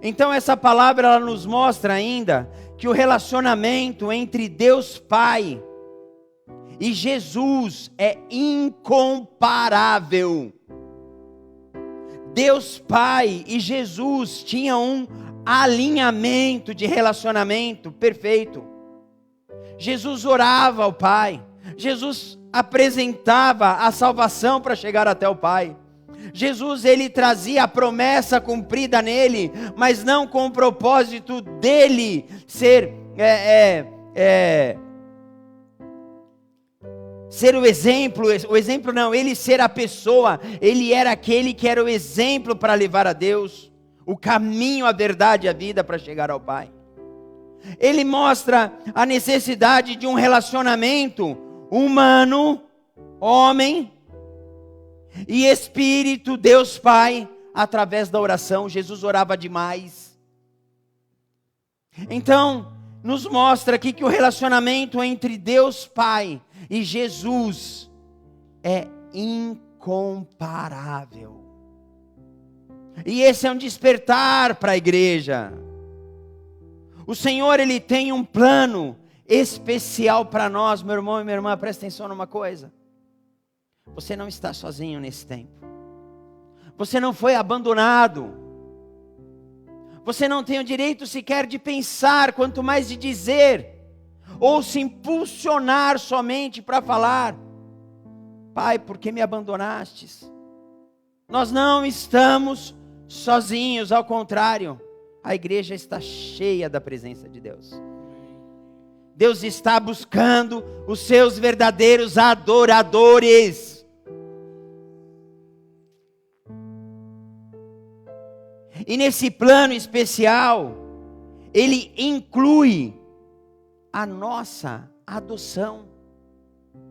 Então essa palavra ela nos mostra ainda que o relacionamento entre Deus Pai e Jesus é incomparável. Deus Pai e Jesus tinham um alinhamento de relacionamento perfeito. Jesus orava ao Pai, Jesus apresentava a salvação para chegar até o Pai. Jesus, ele trazia a promessa cumprida nele, mas não com o propósito dele ser ser o exemplo não, ele ser a pessoa, ele era aquele que era o exemplo para levar a Deus, o caminho, a verdade e a vida para chegar ao Pai. Ele mostra a necessidade de um relacionamento humano, homem e Espírito, Deus Pai, através da oração. Jesus orava demais. Então, nos mostra aqui que o relacionamento entre Deus Pai e Jesus é incomparável. E esse é um despertar para a igreja. O Senhor, Ele tem um plano especial para nós, meu irmão e minha irmã. Presta atenção numa coisa. Você não está sozinho nesse tempo. Você não foi abandonado. Você não tem o direito sequer de pensar, quanto mais de dizer, ou se impulsionar somente para falar: Pai, por que me abandonastes? Nós não estamos sozinhos, ao contrário, a igreja está cheia da presença de Deus. Deus está buscando os seus verdadeiros adoradores. E nesse plano especial, Ele inclui a nossa adoção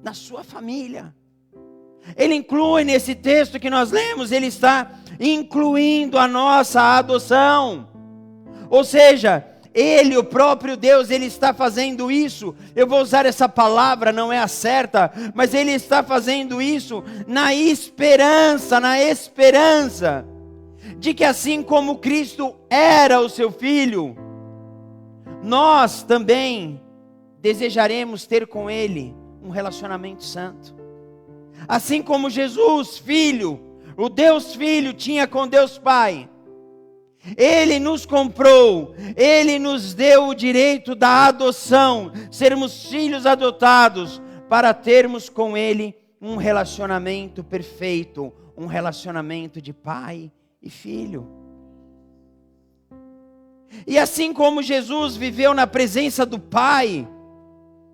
na sua família. Ele inclui nesse texto que nós lemos, Ele está incluindo a nossa adoção. Ou seja, Ele, o próprio Deus, Ele está fazendo isso. Eu vou usar essa palavra, não é a certa, mas Ele está fazendo isso na esperança de que assim como Cristo era o seu Filho, nós também desejaremos ter com Ele um relacionamento santo. Assim como Jesus, Filho, o Deus Filho tinha com Deus Pai, Ele nos comprou, Ele nos deu o direito da adoção, sermos filhos adotados, para termos com Ele um relacionamento perfeito, um relacionamento de pai e filho. E assim como Jesus viveu na presença do Pai,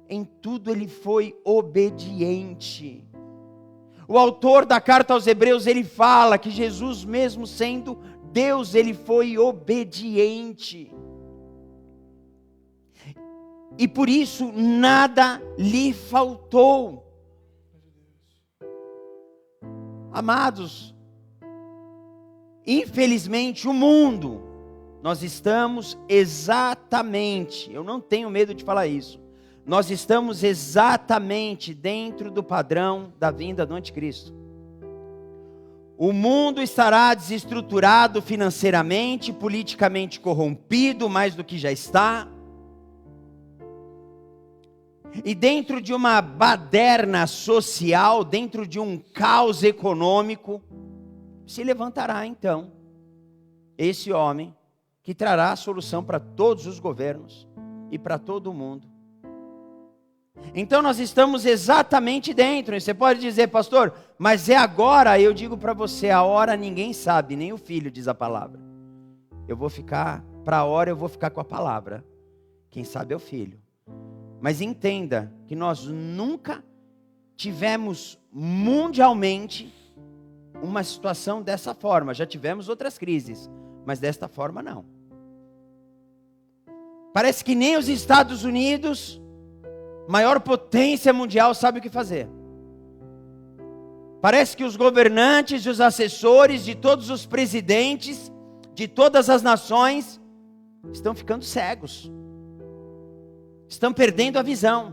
em tudo Ele foi obediente. O autor da carta aos Hebreus, ele fala que Jesus, mesmo sendo Deus, Ele foi obediente. E por isso nada lhe faltou. Amados, infelizmente o mundo, nós estamos exatamente, eu não tenho medo de falar isso, nós estamos exatamente dentro do padrão da vinda do anticristo. O mundo estará desestruturado financeiramente, politicamente corrompido, mais do que já está. E dentro de uma baderna social, dentro de um caos econômico, se levantará então esse homem que trará a solução para todos os governos e para todo o mundo. Então nós estamos exatamente dentro. E você pode dizer: pastor, mas é agora? Eu digo para você, a hora ninguém sabe, nem o filho, diz a palavra. Eu vou ficar, para a hora eu vou ficar com a palavra. Quem sabe é o filho. Mas entenda que nós nunca tivemos mundialmente uma situação dessa forma. Já tivemos outras crises, mas desta forma não. Parece que nem os Estados Unidos, maior potência mundial, sabe o que fazer. Parece que os governantes e os assessores de todos os presidentes, de todas as nações, estão ficando cegos. Estão perdendo a visão.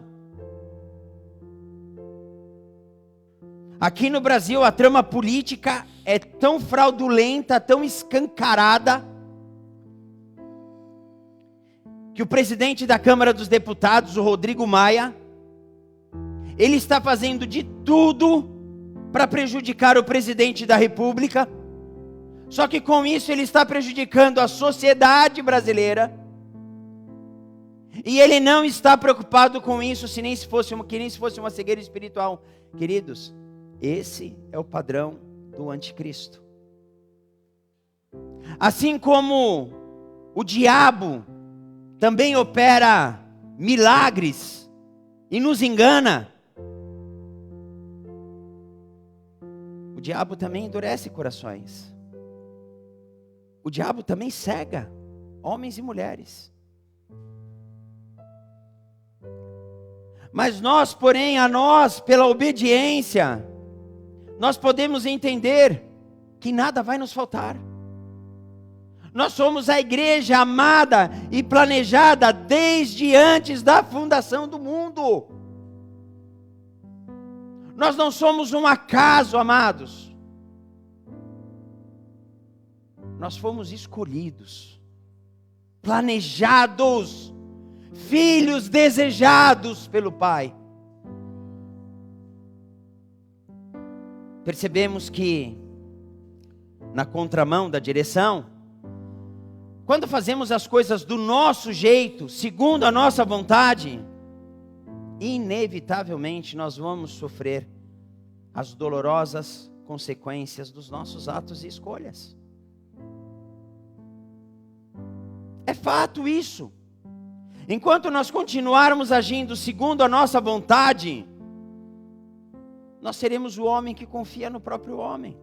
Aqui no Brasil a trama política é tão fraudulenta, tão escancarada, que o presidente da Câmara dos Deputados, o Rodrigo Maia, ele está fazendo de tudo para prejudicar o presidente da República. Só que com isso ele está prejudicando a sociedade brasileira. E ele não está preocupado com isso, que nem se fosse uma cegueira espiritual. Queridos, esse é o padrão do anticristo. Assim como o diabo também opera milagres e nos engana, o diabo também endurece corações. O diabo também cega homens e mulheres. Mas nós, porém, pela obediência, nós podemos entender que nada vai nos faltar. Nós somos a igreja amada e planejada desde antes da fundação do mundo. Nós não somos um acaso, amados. Nós fomos escolhidos, planejados, filhos desejados pelo Pai. Percebemos que, na contramão da direção, quando fazemos as coisas do nosso jeito, segundo a nossa vontade, inevitavelmente nós vamos sofrer as dolorosas consequências dos nossos atos e escolhas. É fato isso. Enquanto nós continuarmos agindo segundo a nossa vontade, nós seremos o homem que confia no próprio homem,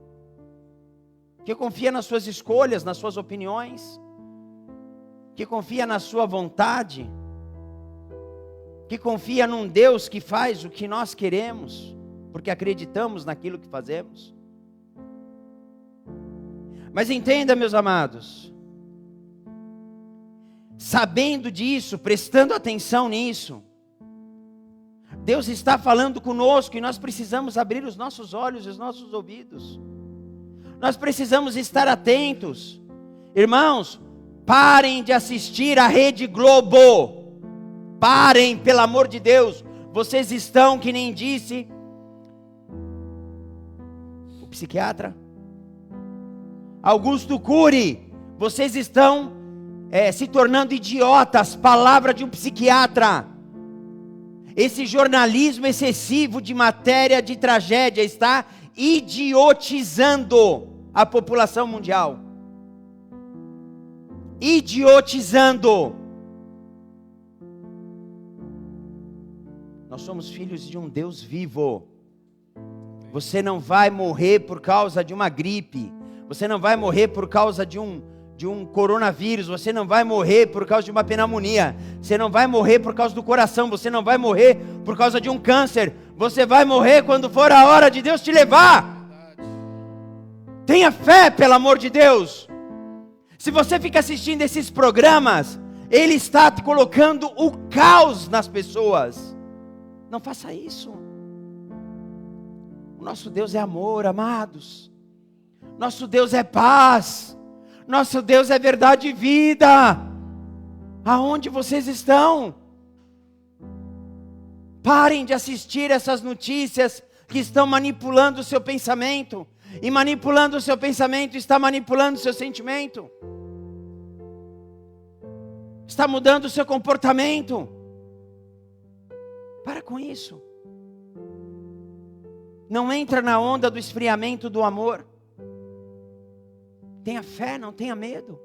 que confia nas suas escolhas, nas suas opiniões, que confia na sua vontade, que confia num Deus que faz o que nós queremos, porque acreditamos naquilo que fazemos. Mas entenda, meus amados, sabendo disso, prestando atenção nisso, Deus está falando conosco e nós precisamos abrir os nossos olhos e os nossos ouvidos. Nós precisamos estar atentos. Irmãos, parem de assistir a Rede Globo. Parem, pelo amor de Deus. Vocês estão, que nem disse o psiquiatra Augusto Cury, vocês estão se tornando idiotas. Palavra de um psiquiatra. Esse jornalismo excessivo de matéria de tragédia está idiotizando a população mundial. Idiotizando. Nós somos filhos de um Deus vivo. Você não vai morrer por causa de uma gripe. Você não vai morrer por causa de um coronavírus. Você não vai morrer por causa de uma pneumonia. Você não vai morrer por causa do coração. Você não vai morrer por causa de um câncer. Você vai morrer quando for a hora de Deus te levar. Tenha fé, pelo amor de Deus. Se você fica assistindo esses programas, ele está colocando o caos nas pessoas. Não faça isso. O nosso Deus é amor, amados. Nosso Deus é paz. Nosso Deus é verdade e vida. Aonde vocês estão? Parem de assistir essas notícias que estão manipulando o seu pensamento. E manipulando o seu pensamento, está manipulando o seu sentimento. Está mudando o seu comportamento. Para com isso. Não entra na onda do esfriamento do amor. Tenha fé, não tenha medo.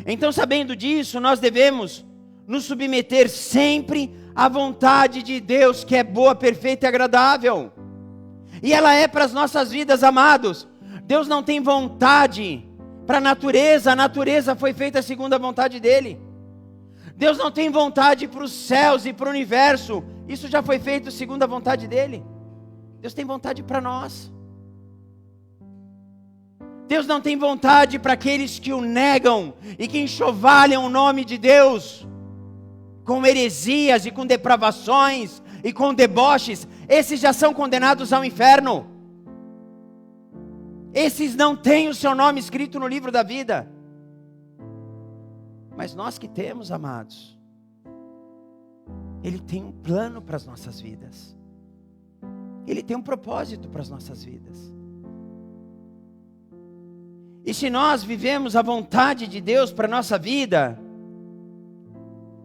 Então, sabendo disso, nós devemos nos submeter sempre à vontade de Deus, que é boa, perfeita e agradável. E ela é para as nossas vidas, amados. Deus não tem vontade para a natureza foi feita segundo a vontade dEle. Deus não tem vontade para os céus e para o universo, isso já foi feito segundo a vontade dEle. Deus tem vontade para nós. Deus não tem vontade para aqueles que o negam e que enxovalham o nome de Deus com heresias e com depravações e com deboches. Esses já são condenados ao inferno. Esses não têm o seu nome escrito no livro da vida. Mas nós que temos, amados, Ele tem um plano para as nossas vidas. Ele tem um propósito para as nossas vidas. E se nós vivemos a vontade de Deus para a nossa vida,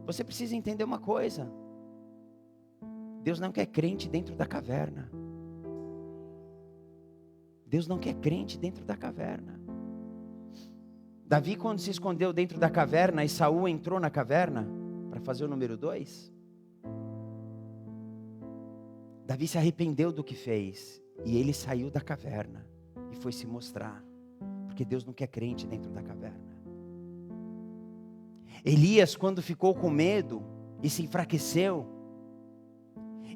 você precisa entender uma coisa. Deus não quer crente dentro da caverna. Deus não quer crente dentro da caverna. Davi, quando se escondeu dentro da caverna e Saul entrou na caverna para fazer o número 2, Davi se arrependeu do que fez e ele saiu da caverna e foi se mostrar, porque Deus não quer crente dentro da caverna. Elias, quando ficou com medo e se enfraqueceu,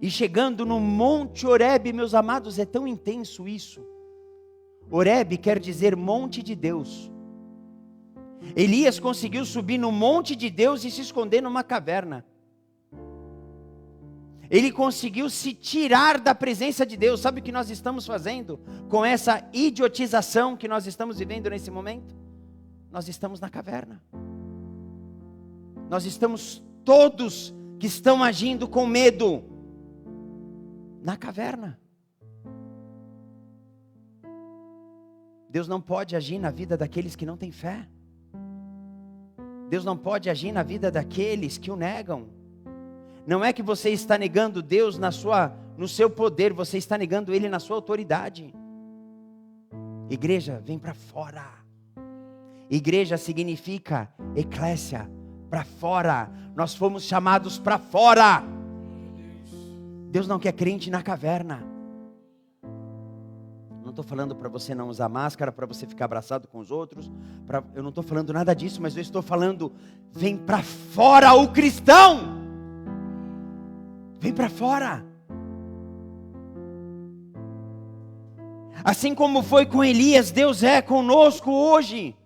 e chegando no Monte Horebe, meus amados, é tão intenso isso. Horebe quer dizer monte de Deus. Elias conseguiu subir no monte de Deus e se esconder numa caverna. Ele conseguiu se tirar da presença de Deus. Sabe o que nós estamos fazendo com essa idiotização que nós estamos vivendo nesse momento? Nós estamos na caverna. Nós estamos todos que estão agindo com medo na caverna. Deus não pode agir na vida daqueles que não têm fé. Deus não pode agir na vida daqueles que o negam. Não é que você está negando Deus no seu poder, você está negando Ele na sua autoridade. Igreja, vem para fora. Igreja significa eclésia, para fora. Nós fomos chamados para fora. Deus não quer crente na caverna. Não estou falando para você não usar máscara, para você ficar abraçado com os outros. Eu não estou falando nada disso, mas eu estou falando, vem para fora o cristão. Vem para fora. Assim como foi com Elias, Deus é conosco hoje.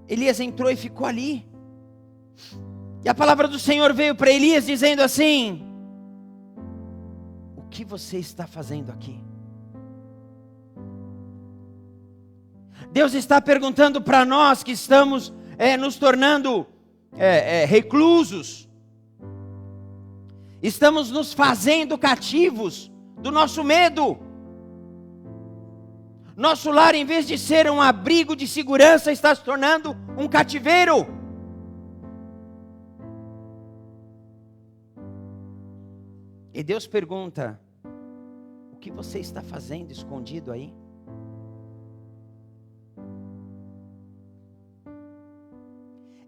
Elias entrou e ficou ali. E a palavra do Senhor veio para Elias dizendo assim: o que você está fazendo aqui? Deus está perguntando para nós que estamos nos tornando reclusos. Estamos nos fazendo cativos do nosso medo. Nosso lar, em vez de ser um abrigo de segurança, está se tornando um cativeiro. E Deus pergunta: o que você está fazendo escondido aí?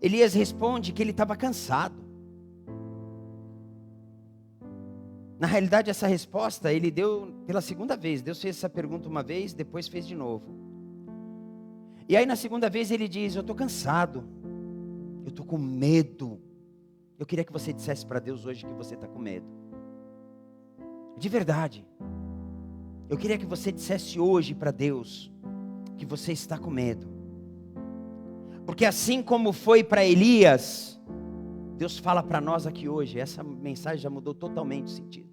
Elias responde que ele estava cansado. Na realidade, essa resposta ele deu pela segunda vez. Deus fez essa pergunta uma vez, depois fez de novo. E aí na segunda vez ele diz: eu estou cansado, eu estou com medo. Eu queria que você dissesse para Deus hoje que você está com medo. De verdade. Eu queria que você dissesse hoje para Deus que você está com medo. Porque assim como foi para Elias, Deus fala para nós aqui hoje. Essa mensagem já mudou totalmente o sentido.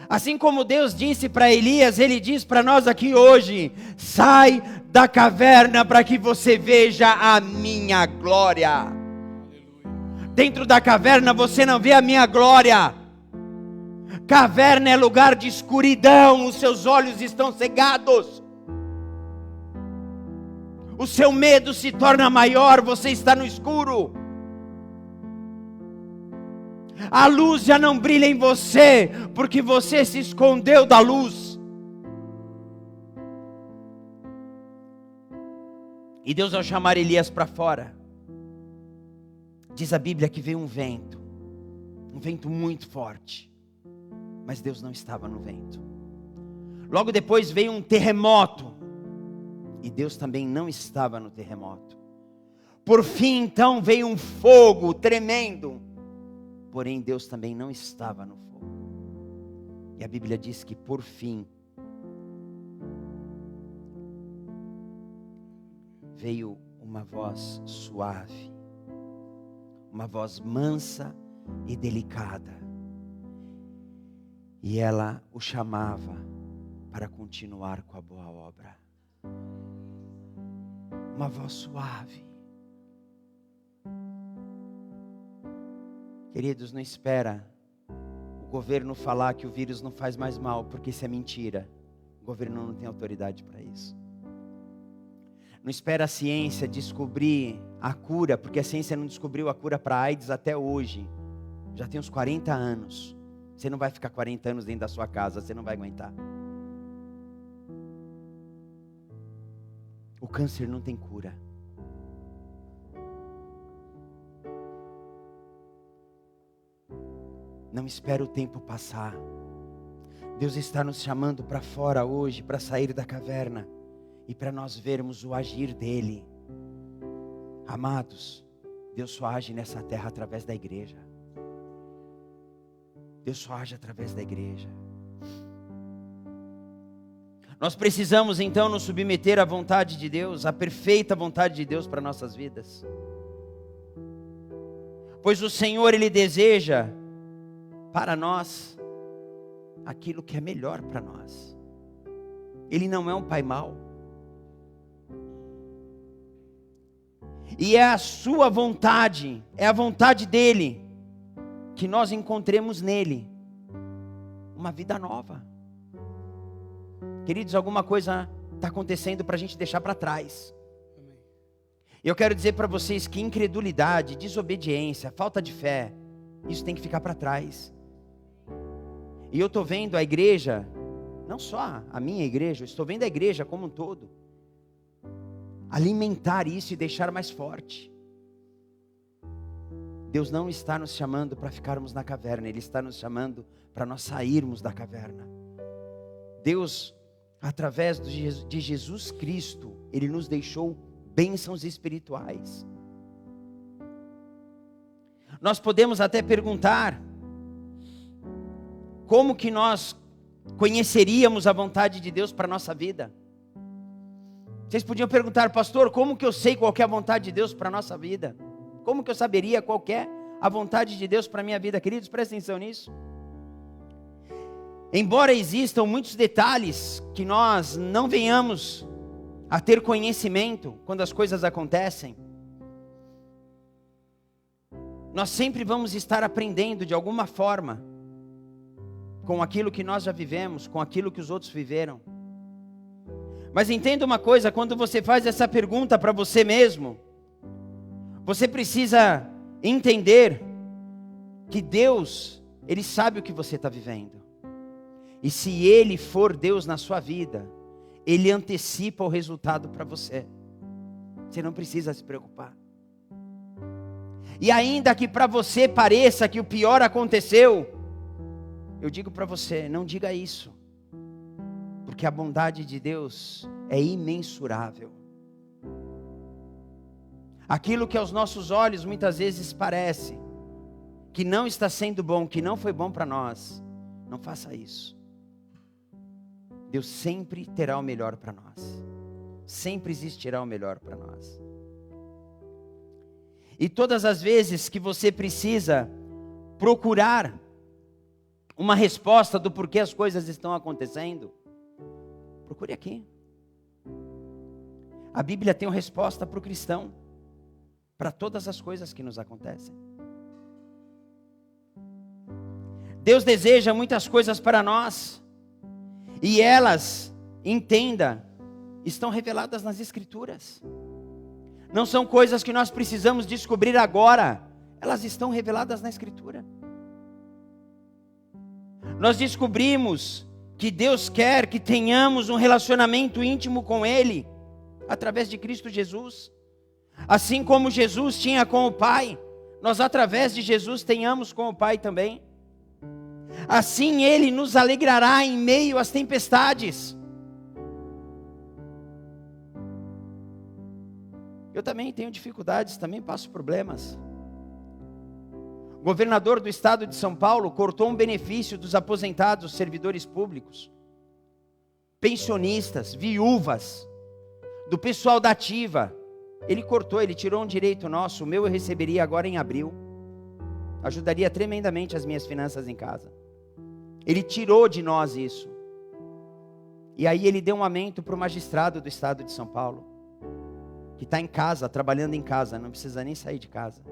Assim como Deus disse para Elias, Ele diz para nós aqui hoje: sai da caverna para que você veja a minha glória. Dentro da caverna você não vê a minha glória. Caverna é lugar de escuridão, os seus olhos estão cegados. O seu medo se torna maior, você está no escuro. A luz já não brilha em você, porque você se escondeu da luz. E Deus, ao chamar Elias para fora, diz a Bíblia que veio um vento muito forte, mas Deus não estava no vento. Logo depois veio um terremoto, e Deus também não estava no terremoto. Por fim, então, veio um fogo tremendo, porém Deus também não estava no fogo. E a Bíblia diz que por fim, veio uma voz suave, uma voz mansa e delicada. E ela o chamava para continuar com a boa obra. Uma voz suave. Queridos, não espera o governo falar que o vírus não faz mais mal, porque isso é mentira. O governo não tem autoridade para isso. Não espera a ciência descobrir a cura, porque a ciência não descobriu a cura para a AIDS até hoje. Já tem uns 40 anos. Você não vai ficar 40 anos dentro da sua casa, você não vai aguentar. câncer não tem cura. Não espere o tempo passar. Deus está nos chamando para fora hoje, para sair da caverna e para nós vermos o agir dele. Amados, Deus só age nessa terra através da igreja. Deus só age através da igreja. Nós precisamos então nos submeter à vontade de Deus, à perfeita vontade de Deus para nossas vidas. Pois o Senhor, Ele deseja para nós aquilo que é melhor para nós. Ele não é um pai mau. E é a sua vontade, é a vontade dele, que nós encontremos nele uma vida nova. Queridos, alguma coisa está acontecendo para a gente deixar para trás. Eu quero dizer para vocês que incredulidade, desobediência, falta de fé, isso tem que ficar para trás. E eu estou vendo a igreja, não só a minha igreja, eu estou vendo a igreja como um todo, alimentar isso e deixar mais forte. Deus não está nos chamando para ficarmos na caverna, Ele está nos chamando para nós sairmos da caverna. Deus, através de Jesus Cristo, Ele nos deixou bênçãos espirituais. Nós podemos até perguntar, como que nós conheceríamos a vontade de Deus para a nossa vida? Vocês podiam perguntar, pastor, como que eu sei qual que é a vontade de Deus para a nossa vida? Como que eu saberia qual que é a vontade de Deus para a minha vida? Queridos, prestem atenção nisso. Embora existam muitos detalhes que nós não venhamos a ter conhecimento quando as coisas acontecem, nós sempre vamos estar aprendendo de alguma forma com aquilo que nós já vivemos, com aquilo que os outros viveram. Mas entenda uma coisa, quando você faz essa pergunta para você mesmo, você precisa entender que Deus, Ele sabe o que você está vivendo. E se Ele for Deus na sua vida, Ele antecipa o resultado para você. Você não precisa se preocupar. E ainda que para você pareça que o pior aconteceu, eu digo para você, não diga isso. Porque a bondade de Deus é imensurável. Aquilo que aos nossos olhos muitas vezes parece que não está sendo bom, que não foi bom para nós, não faça isso. Deus sempre terá o melhor para nós. Sempre existirá o melhor para nós. E todas as vezes que você precisa procurar uma resposta do porquê as coisas estão acontecendo, procure aqui. A Bíblia tem uma resposta para o cristão, para todas as coisas que nos acontecem. Deus deseja muitas coisas para nós, e elas, entenda, estão reveladas nas Escrituras. Não são coisas que nós precisamos descobrir agora, elas estão reveladas na Escritura. Nós descobrimos que Deus quer que tenhamos um relacionamento íntimo com Ele, através de Cristo Jesus. Assim como Jesus tinha com o Pai, nós através de Jesus tenhamos com o Pai também. Assim Ele nos alegrará em meio às tempestades. Eu também tenho dificuldades, também passo problemas. O governador do estado de São Paulo cortou um benefício dos aposentados, servidores públicos, pensionistas, viúvas, do pessoal da ativa. Ele cortou, ele tirou um direito nosso. O meu eu receberia agora em abril. Ajudaria tremendamente as minhas finanças em casa. Ele tirou de nós isso. E aí ele deu um aumento para o magistrado do estado de São Paulo, que está em casa, trabalhando em casa, não precisa nem sair de casa.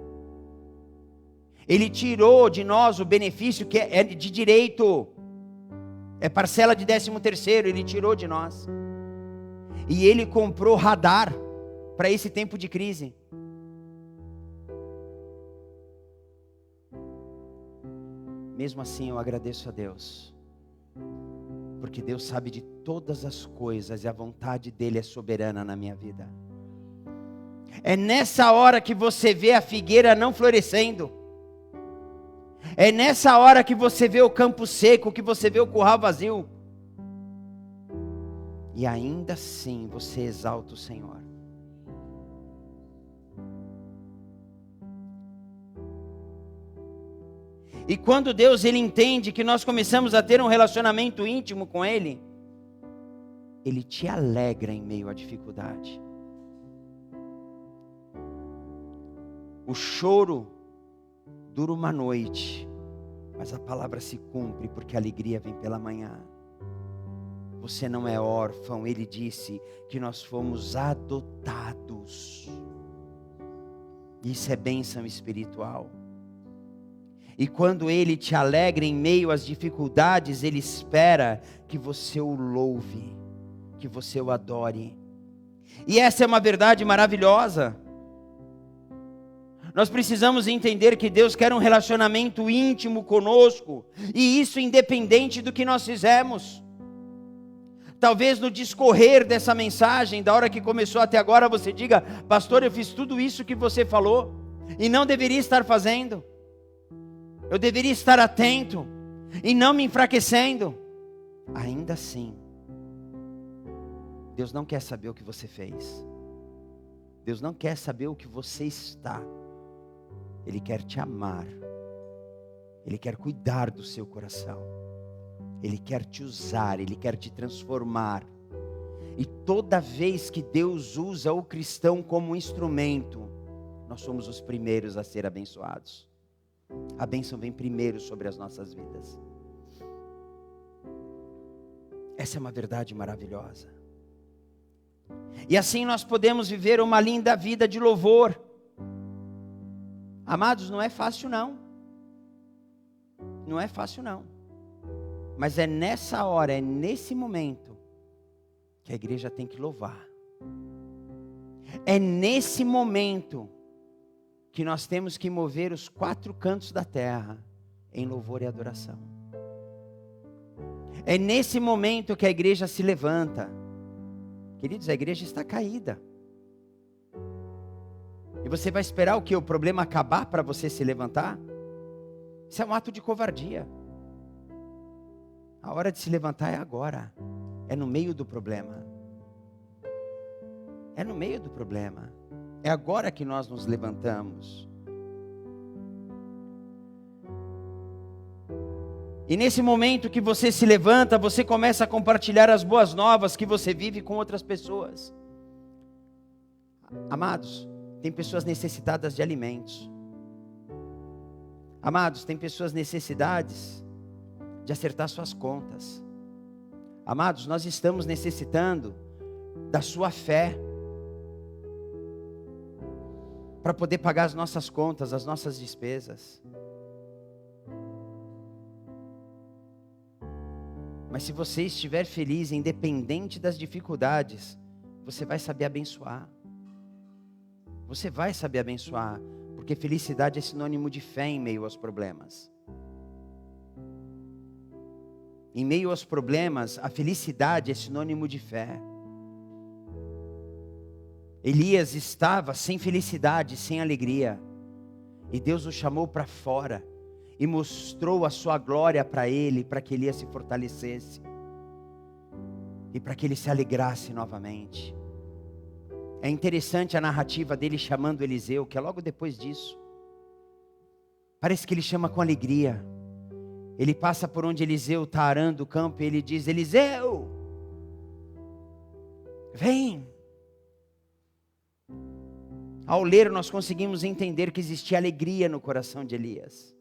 Ele tirou de nós o benefício que é de direito, é parcela de 13º, ele tirou de nós. E ele comprou radar para esse tempo de crise. Mesmo assim eu agradeço a Deus, Porque Deus sabe de todas as coisas e a vontade dele é soberana na minha vida. É nessa hora que você vê a figueira não florescendo. É nessa hora que você vê o campo seco, que você vê o curral vazio. E ainda assim você exalta o Senhor. E quando Deus ele entende que nós começamos a ter um relacionamento íntimo com Ele, Ele te alegra em meio à dificuldade. O choro dura uma noite, mas a palavra se cumpre porque a alegria vem pela manhã. Você não é órfão, Ele disse que nós fomos adotados. Isso é bênção espiritual. E quando Ele te alegra em meio às dificuldades, Ele espera que você o louve, que você o adore. E essa é uma verdade maravilhosa. Nós precisamos entender que Deus quer um relacionamento íntimo conosco, e isso independente do que nós fizemos. Talvez no discorrer dessa mensagem, da hora que começou até agora, você diga: pastor, eu fiz tudo isso que você falou, e não deveria estar fazendo. Eu deveria estar atento e não me enfraquecendo. Ainda assim, Deus não quer saber o que você fez. Deus não quer saber o que você está. Ele quer te amar. Ele quer cuidar do seu coração. Ele quer te usar, Ele quer te transformar. E toda vez que Deus usa o cristão como instrumento, nós somos os primeiros a ser abençoados. A bênção vem primeiro sobre as nossas vidas. Essa é uma verdade maravilhosa. E assim nós podemos viver uma linda vida de louvor. Amados, não é fácil não. Não é fácil não. Mas é nessa hora, é nesse momento que a igreja tem que louvar. É nesse momento que nós temos que mover os 4 cantos da terra em louvor e adoração. É nesse momento que a igreja se levanta. Queridos, a igreja está caída. E você vai esperar o quê? O problema acabar para você se levantar? Isso é um ato de covardia. A hora de se levantar é agora. É no meio do problema. É no meio do problema. É agora que nós nos levantamos. E nesse momento que você se levanta, você começa a compartilhar as boas novas que você vive com outras pessoas. Amados, tem pessoas necessitadas de alimentos. Amados, tem pessoas necessidades de acertar suas contas. Amados, nós estamos necessitando da sua fé para poder pagar as nossas contas, as nossas despesas. Mas se você estiver feliz, independente das dificuldades, você vai saber abençoar. Você vai saber abençoar, porque felicidade é sinônimo de fé em meio aos problemas. Em meio aos problemas, a felicidade é sinônimo de fé. Elias estava sem felicidade, sem alegria. E Deus o chamou para fora e mostrou a sua glória para ele, para que Elias se fortalecesse. E para que ele se alegrasse novamente. É interessante a narrativa dele chamando Eliseu, que é logo depois disso. Parece que ele chama com alegria. Ele passa por onde Eliseu está arando o campo e ele diz: Eliseu, vem. Ao ler, nós conseguimos entender que existia alegria no coração de Elias.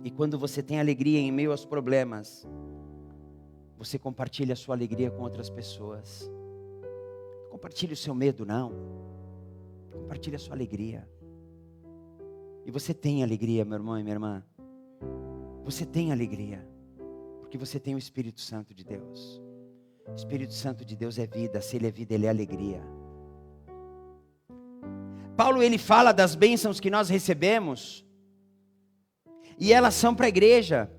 E quando você tem alegria em meio aos problemas, você compartilha a sua alegria com outras pessoas. Não compartilhe o seu medo, não. Compartilhe a sua alegria. E você tem alegria, meu irmão e minha irmã. Você tem alegria, porque você tem o Espírito Santo de Deus. O Espírito Santo de Deus é vida. Se Ele é vida, Ele é alegria. Paulo, ele fala das bênçãos que nós recebemos, e elas são para a igreja.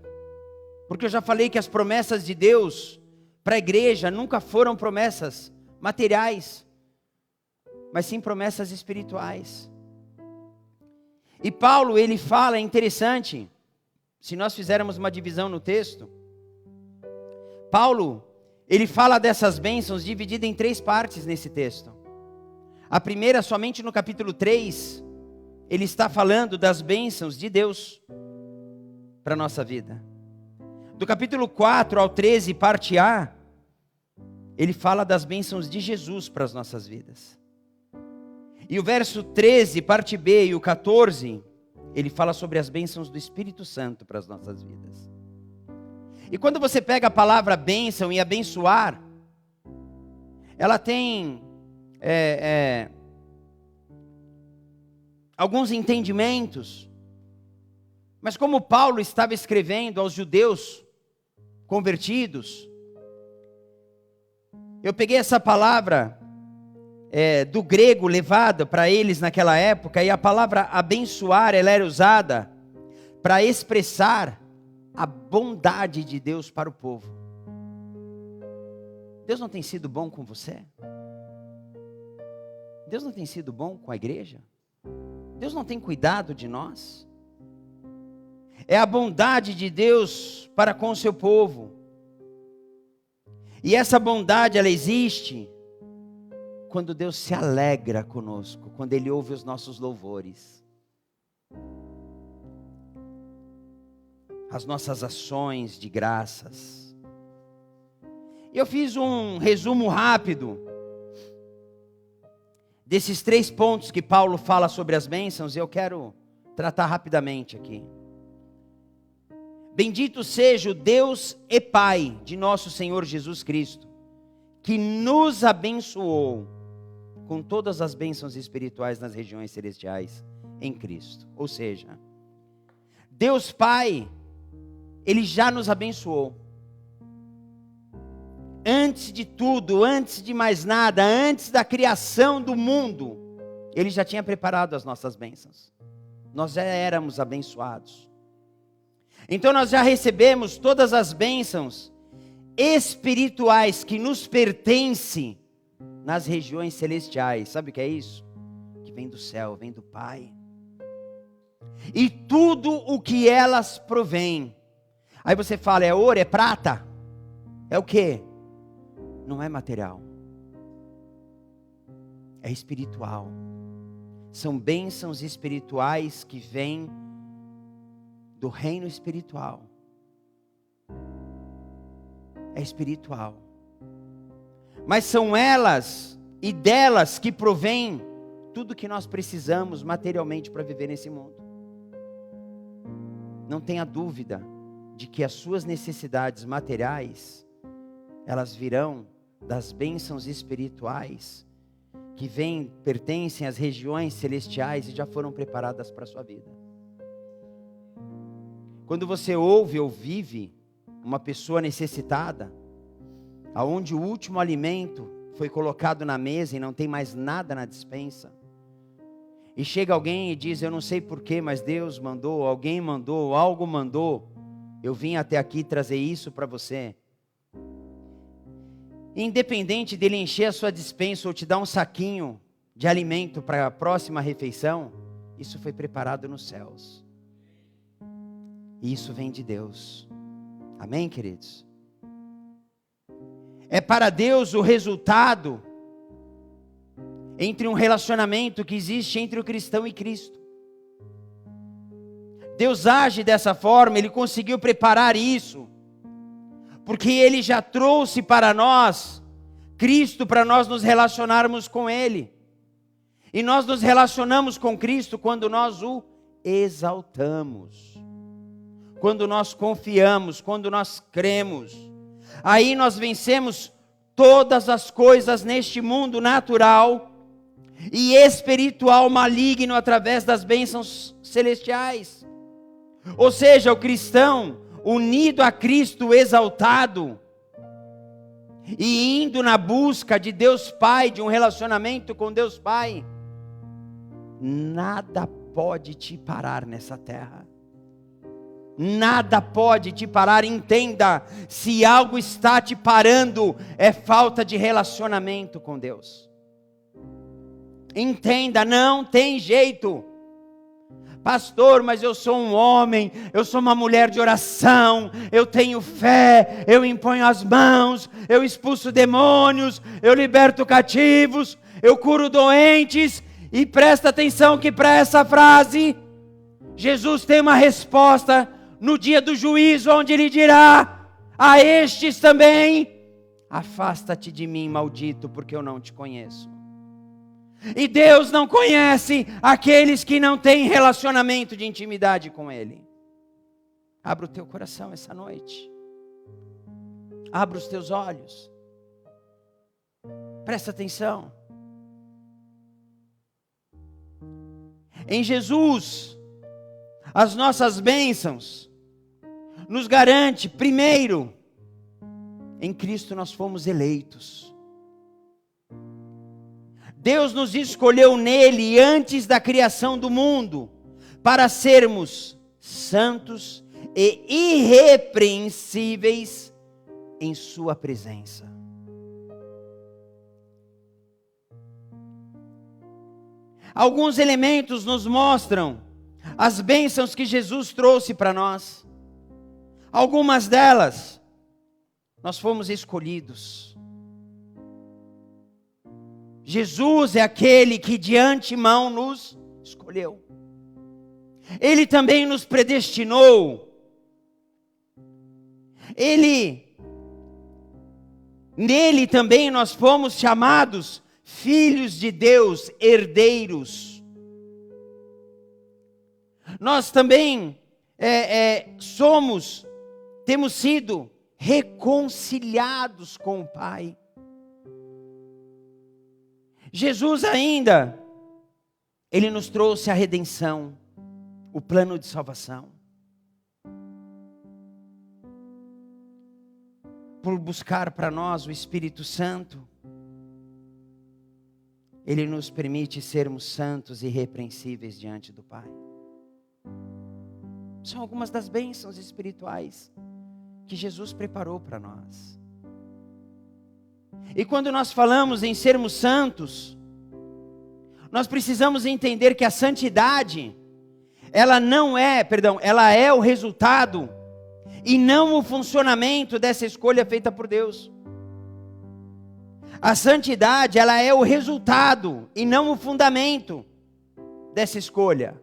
Porque eu já falei que as promessas de Deus para a igreja nunca foram promessas materiais, mas sim promessas espirituais. E Paulo, ele fala, é interessante, se nós fizermos uma divisão no texto, Paulo, ele fala dessas bênçãos dividida em 3 partes nesse texto. A primeira, somente no capítulo 3, ele está falando das bênçãos de Deus para a nossa vida. Do capítulo 4 ao 13, parte A, ele fala das bênçãos de Jesus para as nossas vidas. E o verso 13, parte B, e o 14, ele fala sobre as bênçãos do Espírito Santo para as nossas vidas. E quando você pega a palavra bênção e abençoar, ela tem alguns entendimentos. Mas como Paulo estava escrevendo aos judeus convertidos, eu peguei essa palavra do grego levada para eles naquela época, e a palavra abençoar, ela era usada para expressar a bondade de Deus para o povo. Deus não tem sido bom com você? Deus não tem sido bom com a igreja? Deus não tem cuidado de nós? É a bondade de Deus para com o seu povo. E essa bondade, ela existe quando Deus se alegra conosco, quando Ele ouve os nossos louvores, as nossas ações de graças. Eu fiz um resumo rápido desses 3 pontos que Paulo fala sobre as bênçãos, e eu quero tratar rapidamente aqui. Bendito seja o Deus e Pai de nosso Senhor Jesus Cristo, que nos abençoou com todas as bênçãos espirituais nas regiões celestiais em Cristo. Ou seja, Deus Pai, Ele já nos abençoou. Antes de tudo, antes de mais nada, antes da criação do mundo, Ele já tinha preparado as nossas bênçãos. Nós já éramos abençoados. Então nós já recebemos todas as bênçãos espirituais que nos pertencem nas regiões celestiais. Sabe o que é isso? Que vem do céu, vem do Pai. E tudo o que elas provêm. Aí você fala, é ouro, é prata? É o quê? Não é material. É espiritual. São bênçãos espirituais que vêm do reino espiritual. É espiritual. Mas são elas e delas que provém tudo que nós precisamos materialmente para viver nesse mundo. Não tenha dúvida de que as suas necessidades materiais, elas virão das bênçãos espirituais que pertencem às regiões celestiais e já foram preparadas para a sua vida. Quando você ouve ou vive uma pessoa necessitada, aonde o último alimento foi colocado na mesa e não tem mais nada na despensa, e chega alguém e diz, eu não sei porquê, mas Deus mandou, alguém mandou, algo mandou, eu vim até aqui trazer isso para você. Independente dele encher a sua despensa ou te dar um saquinho de alimento para a próxima refeição, isso foi preparado nos céus. E isso vem de Deus. Amém, queridos? É para Deus o resultado entre um relacionamento que existe entre o cristão e Cristo. Deus age dessa forma, Ele conseguiu preparar isso, porque Ele já trouxe para nós Cristo para nós nos relacionarmos com Ele. E nós nos relacionamos com Cristo quando nós o exaltamos, quando nós confiamos, quando nós cremos. Aí nós vencemos todas as coisas neste mundo natural e espiritual maligno através das bênçãos celestiais. Ou seja, o cristão unido a Cristo exaltado e indo na busca de Deus Pai, de um relacionamento com Deus Pai, nada pode te parar nessa terra. Nada pode te parar. Entenda, se algo está te parando, é falta de relacionamento com Deus. Entenda, não tem jeito. Pastor, mas eu sou um homem, eu sou uma mulher de oração, eu tenho fé, eu imponho as mãos, eu expulso demônios, eu liberto cativos, eu curo doentes. E presta atenção que para essa frase, Jesus tem uma resposta no dia do juízo, onde Ele dirá a estes também: afasta-te de mim, maldito, porque eu não te conheço. E Deus não conhece aqueles que não têm relacionamento de intimidade com Ele. Abra o teu coração essa noite. Abra os teus olhos. Presta atenção. Em Jesus, as nossas bênçãos nos garante, primeiro, em Cristo nós fomos eleitos. Deus nos escolheu nele antes da criação do mundo, para sermos santos e irrepreensíveis em sua presença. Alguns elementos nos mostram as bênçãos que Jesus trouxe para nós. Algumas delas, nós fomos escolhidos. Jesus é aquele que de antemão nos escolheu. Ele também nos predestinou. Nele também nós fomos chamados filhos de Deus, herdeiros. Nós também temos sido reconciliados com o Pai. Jesus ainda, Ele nos trouxe a redenção, o plano de salvação. Por buscar para nós o Espírito Santo, Ele nos permite sermos santos e irrepreensíveis diante do Pai. São algumas das bênçãos espirituais que Jesus preparou para nós. E quando nós falamos em sermos santos, nós precisamos entender que a santidade, ela é o resultado e não o funcionamento dessa escolha feita por Deus. A santidade, ela é o resultado e não o fundamento dessa escolha.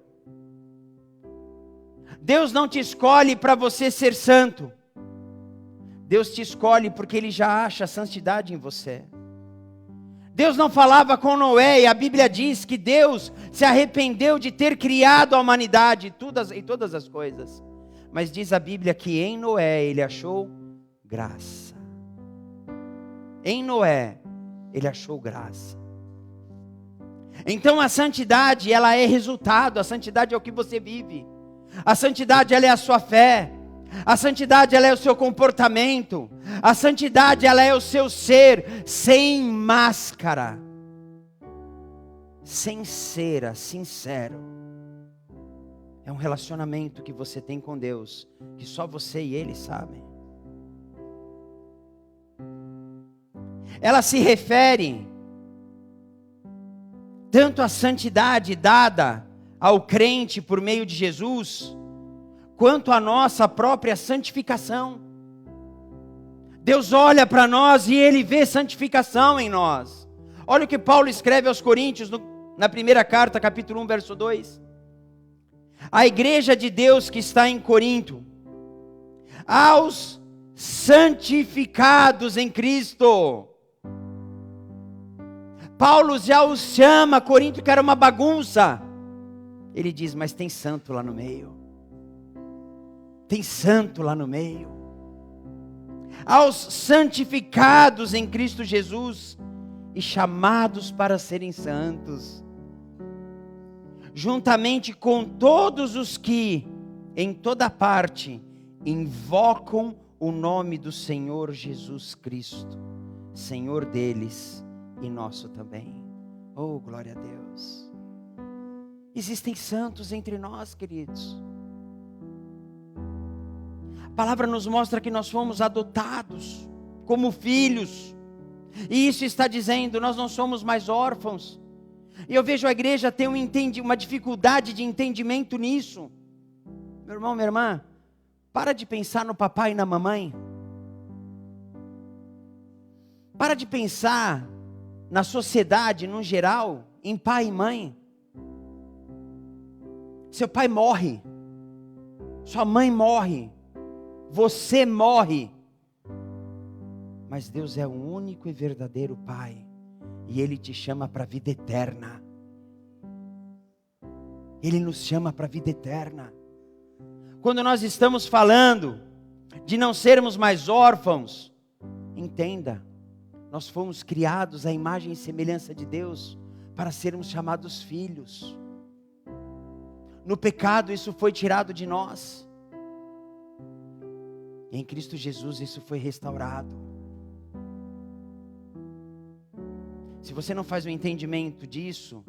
Deus não te escolhe para você ser santo. Deus te escolhe porque Ele já acha a santidade em você. Deus não falava com Noé, e a Bíblia diz que Deus se arrependeu de ter criado a humanidade e todas as coisas. Mas diz a Bíblia que em Noé Ele achou graça. Em Noé Ele achou graça. Então a santidade, ela é resultado. A santidade é o que você vive. A santidade, ela é a sua fé. A santidade, ela é o seu comportamento. A santidade, ela é o seu ser sem máscara, sem cera, sincero. É um relacionamento que você tem com Deus, que só você e Ele sabem. Ela se refere tanto à santidade dada ao crente por meio de Jesus, quanto à nossa própria santificação. Deus olha para nós e Ele vê santificação em nós. Olha o que Paulo escreve aos Coríntios, na primeira carta, capítulo 1, verso 2. A igreja de Deus que está em Corinto, aos santificados em Cristo. Paulo já os chama, Corinto que era uma bagunça. Ele diz, mas tem santo lá no meio. Tem santo lá no meio. Aos santificados em Cristo Jesus e chamados para serem santos, juntamente com todos os que em toda parte invocam o nome do Senhor Jesus Cristo, Senhor deles e nosso também. Oh, glória a Deus. Existem santos entre nós, queridos. palavra nos mostra que nós fomos adotados como filhos. E isso está dizendo, nós não somos mais órfãos. E eu vejo a igreja ter uma dificuldade de entendimento nisso. Meu irmão, minha irmã, para de pensar no papai e na mamãe. Para de pensar na sociedade, no geral, em pai e mãe. Seu pai morre, sua mãe morre, você morre. Mas Deus é o único e verdadeiro Pai. E Ele te chama para a vida eterna. Ele nos chama para a vida eterna. Quando nós estamos falando de não sermos mais órfãos, entenda, nós fomos criados à imagem e semelhança de Deus para sermos chamados filhos. No pecado isso foi tirado de nós. E em Cristo Jesus isso foi restaurado. Se você não faz o entendimento disso,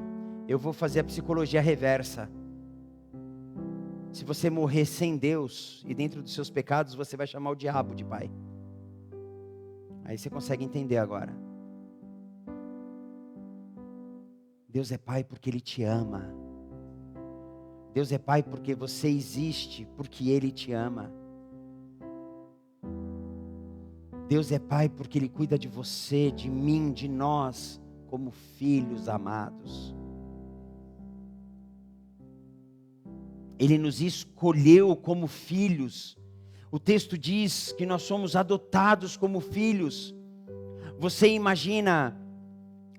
eu vou fazer a psicologia reversa. Se você morrer sem Deus e dentro dos seus pecados, você vai chamar o diabo de pai. Aí você consegue entender agora. Deus é pai porque Ele te ama. Deus é pai porque você existe, porque Ele te ama. Deus é pai porque Ele cuida de você, de mim, de nós, como filhos amados. Ele nos escolheu como filhos. O texto diz que nós somos adotados como filhos. Você imagina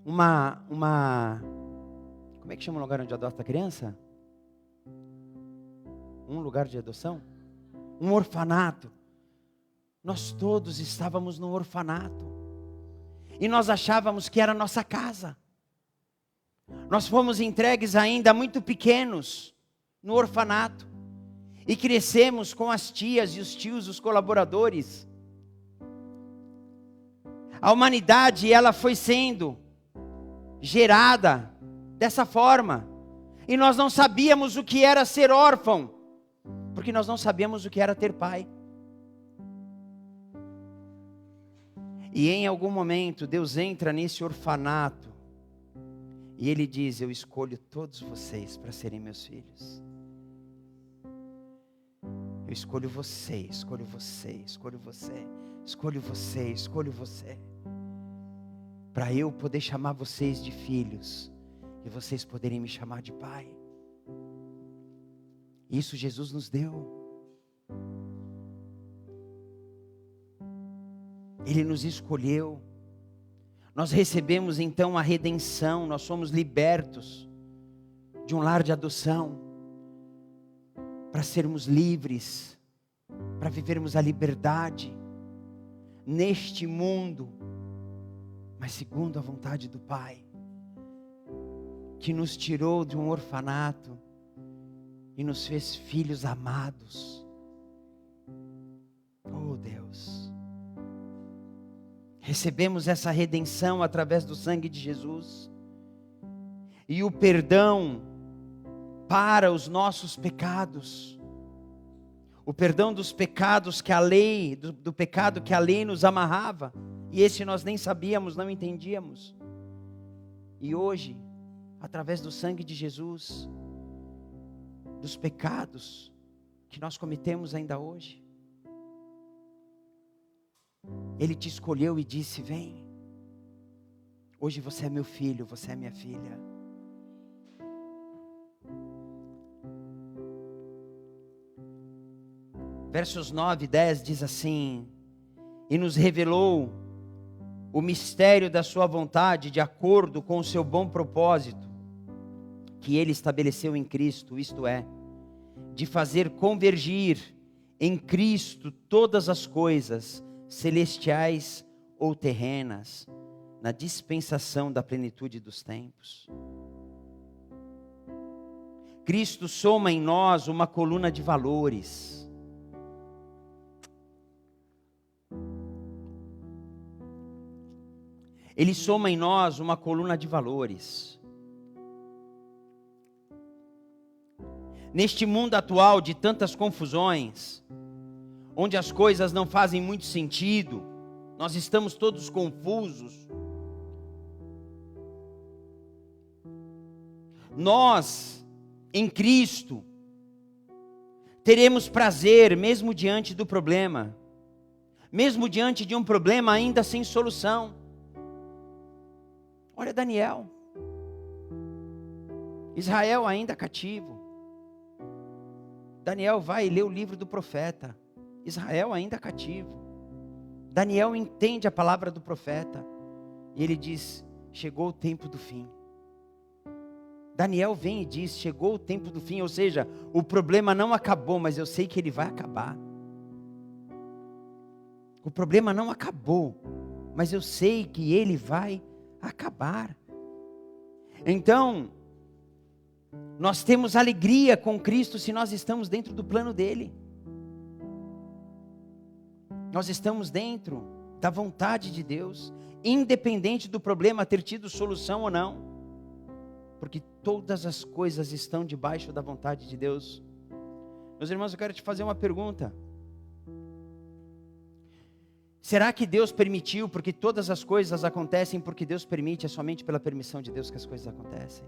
como é que chama o lugar onde adota a criança? Um lugar de adoção? Um orfanato. Nós todos estávamos no orfanato. E nós achávamos que era a nossa casa. Nós fomos entregues ainda muito pequenos no orfanato. E crescemos com as tias e os tios, os colaboradores. A humanidade, ela foi sendo gerada dessa forma. E nós não sabíamos o que era ser órfão. Porque nós não sabíamos o que era ter pai. E em algum momento, Deus entra nesse orfanato. E Ele diz, eu escolho todos vocês para serem meus filhos. Eu escolho você, escolho você, escolho você, escolho você, escolho você. Para eu poder chamar vocês de filhos. E vocês poderem me chamar de pai. Isso Jesus nos deu. Ele nos escolheu. Nós recebemos então a redenção. Nós somos libertos de um lar de adoção. Para sermos livres. Para vivermos a liberdade. Neste mundo. Mas segundo a vontade do Pai. Que nos tirou de um orfanato. E nos fez filhos amados. Oh Deus. Recebemos essa redenção através do sangue de Jesus. E o perdão para os nossos pecados. O perdão dos pecados que a lei, do pecado que a lei nos amarrava. E esse nós nem sabíamos, não entendíamos. E hoje, através do sangue de Jesus, dos pecados que nós cometemos ainda hoje, Ele te escolheu e disse, vem. Hoje você é meu filho, você é minha filha. Versos 9 e 10 diz assim, e nos revelou o mistério da sua vontade de acordo com o seu bom propósito, que Ele estabeleceu em Cristo, isto é, de fazer convergir em Cristo todas as coisas, celestiais ou terrenas, na dispensação da plenitude dos tempos. Cristo soma em nós uma coluna de valores. Ele soma em nós uma coluna de valores. Neste mundo atual de tantas confusões, onde as coisas não fazem muito sentido, nós estamos todos confusos. Nós, em Cristo, teremos prazer mesmo diante do problema, mesmo diante de um problema ainda sem solução. Olha Daniel, Israel ainda cativo. Daniel vai ler o livro do profeta, Israel ainda cativo. Daniel entende a palavra do profeta, e ele diz, chegou o tempo do fim. Daniel vem e diz, chegou o tempo do fim, ou seja, o problema não acabou, mas eu sei que ele vai acabar. O problema não acabou, mas eu sei que ele vai acabar. Então, nós temos alegria com Cristo se nós estamos dentro do plano dele. Nós estamos dentro da vontade de Deus, independente do problema ter tido solução ou não. Porque todas as coisas estão debaixo da vontade de Deus. Meus irmãos, eu quero te fazer uma pergunta. Será que Deus permitiu, porque todas as coisas acontecem porque Deus permite, é somente pela permissão de Deus que as coisas acontecem?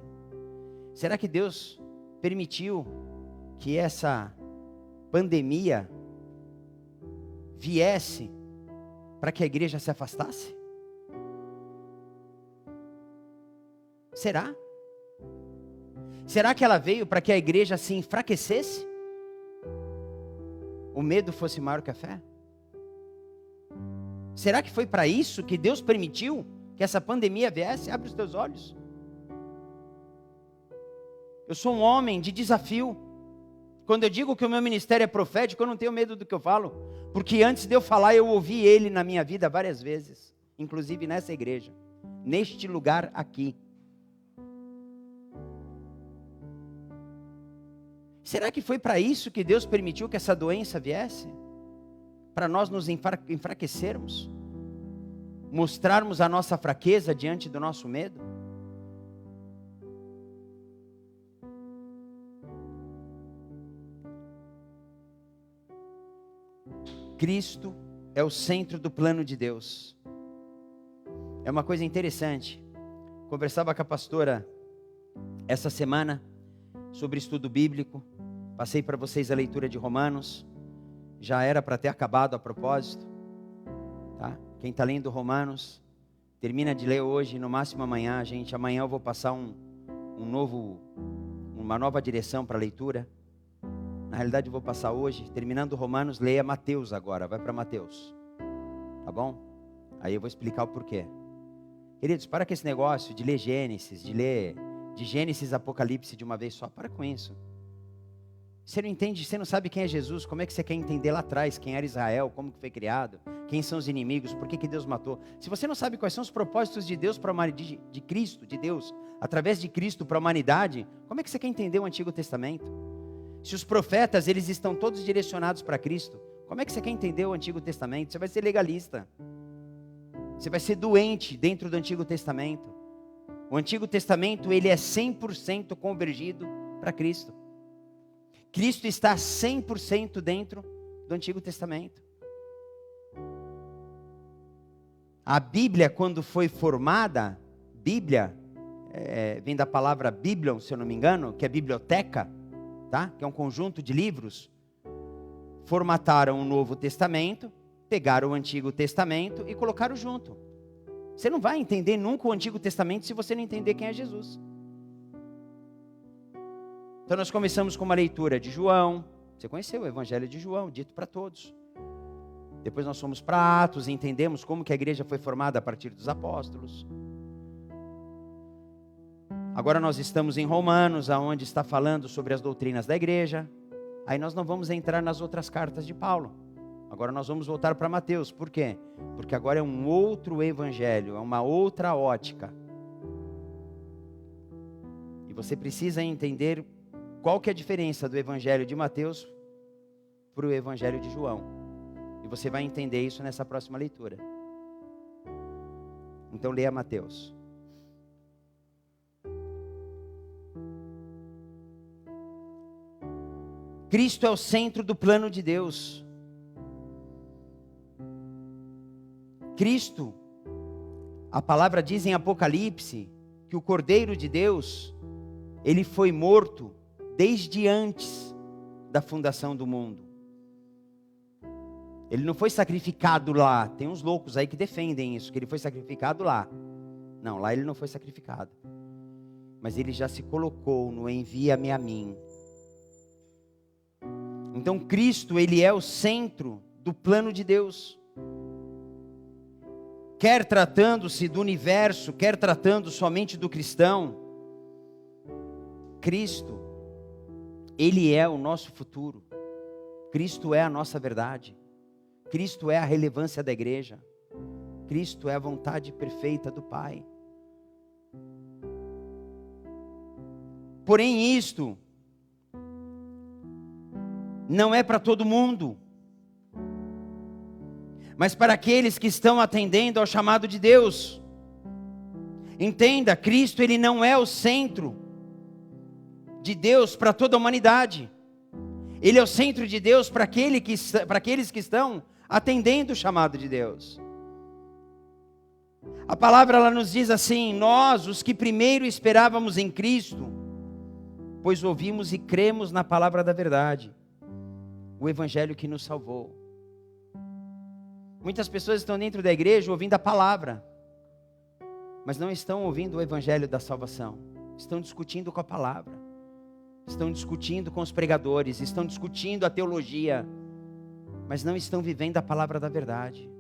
Será que Deus permitiu que essa pandemia viesse para que a igreja se afastasse? Será? Será que ela veio para que a igreja se enfraquecesse? O medo fosse maior que a fé? Será que foi para isso que Deus permitiu que essa pandemia viesse? Abre os teus olhos. Eu sou um homem de desafio. Quando eu digo que o meu ministério é profético, eu não tenho medo do que eu falo. Porque antes de eu falar, eu ouvi ele na minha vida várias vezes. Inclusive nessa igreja. Neste lugar aqui. Será que foi para isso que Deus permitiu que essa doença viesse? Para nós nos enfraquecermos? Mostrarmos a nossa fraqueza diante do nosso medo? Cristo é o centro do plano de Deus. É uma coisa interessante. Conversava com a pastora essa semana sobre estudo bíblico. Passei para vocês a leitura de Romanos. Já era para ter acabado a propósito. Tá? Quem está lendo Romanos, termina de ler hoje, no máximo amanhã. Gente, amanhã eu vou passar uma nova direção para a leitura. Na realidade eu vou passar hoje, terminando Romanos, leia Mateus agora, vai para Mateus. Tá bom? Aí eu vou explicar o porquê. Queridos, para com esse negócio de ler Gênesis, de Gênesis a Apocalipse de uma vez só, para com isso. Você não entende, você não sabe quem é Jesus, como é que você quer entender lá atrás, quem era Israel, como que foi criado, quem são os inimigos, por que Deus matou. Se você não sabe quais são os propósitos de Deus para a humanidade, de Cristo, de Deus, através de Cristo para a humanidade, como é que você quer entender o Antigo Testamento? Se os profetas, eles estão todos direcionados para Cristo, como é que você quer entender o Antigo Testamento? Você vai ser legalista. Você vai ser doente dentro do Antigo Testamento. O Antigo Testamento, ele é 100% convergido para Cristo. Cristo está 100% dentro do Antigo Testamento. A Bíblia, quando foi formada, Bíblia, vem da palavra Biblion, se eu não me engano, que é biblioteca, tá? Que é um conjunto de livros. Formataram o Novo Testamento, pegaram o Antigo Testamento e colocaram junto. Você não vai entender nunca o Antigo Testamento se você não entender quem é Jesus. Então nós começamos com uma leitura de João. Você conheceu o Evangelho de João, dito para todos. Depois nós fomos para Atos e entendemos como que a igreja foi formada a partir dos apóstolos. Agora nós estamos em Romanos, onde está falando sobre as doutrinas da igreja. Aí nós não vamos entrar nas outras cartas de Paulo. Agora nós vamos voltar para Mateus. Por quê? Porque agora é um outro evangelho, é uma outra ótica. E você precisa entender qual que é a diferença do evangelho de Mateus para o evangelho de João. E você vai entender isso nessa próxima leitura. Então leia Mateus. Cristo é o centro do plano de Deus. Cristo, a palavra diz em Apocalipse que o Cordeiro de Deus, ele foi morto desde antes da fundação do mundo. Ele não foi sacrificado lá. Tem uns loucos aí que defendem isso, que ele foi sacrificado lá. Não, lá ele não foi sacrificado. Mas ele já se colocou no envia-me a mim. Então Cristo, ele é o centro do plano de Deus. Quer tratando-se do universo, quer tratando somente do cristão, Cristo, ele é o nosso futuro. Cristo é a nossa verdade. Cristo é a relevância da igreja. Cristo é a vontade perfeita do Pai. Porém, isto não é para todo mundo, mas para aqueles que estão atendendo ao chamado de Deus. Entenda, Cristo, ele não é o centro de Deus para toda a humanidade. Ele é o centro de Deus para aqueles que estão atendendo o chamado de Deus. A palavra ela nos diz assim: nós, os que primeiro esperávamos em Cristo, pois ouvimos e cremos na palavra da verdade, o evangelho que nos salvou. Muitas pessoas estão dentro da igreja ouvindo a palavra, mas não estão ouvindo o evangelho da salvação. Estão discutindo com a palavra, estão discutindo com os pregadores, estão discutindo a teologia, mas não estão vivendo a palavra da verdade.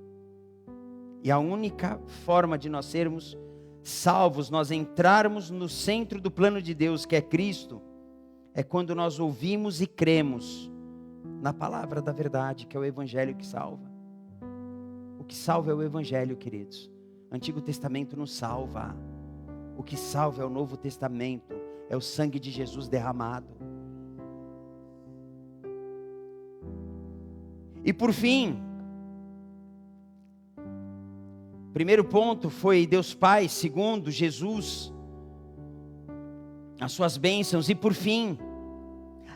E a única forma de nós sermos salvos, nós entrarmos no centro do plano de Deus, que é Cristo, é quando nós ouvimos e cremos na palavra da verdade, que é o evangelho que salva. O que salva é o evangelho, queridos. Antigo Testamento não salva. O que salva é o Novo Testamento, é o sangue de Jesus derramado. E por fim, primeiro ponto foi Deus Pai, segundo Jesus, as suas bênçãos, e por fim,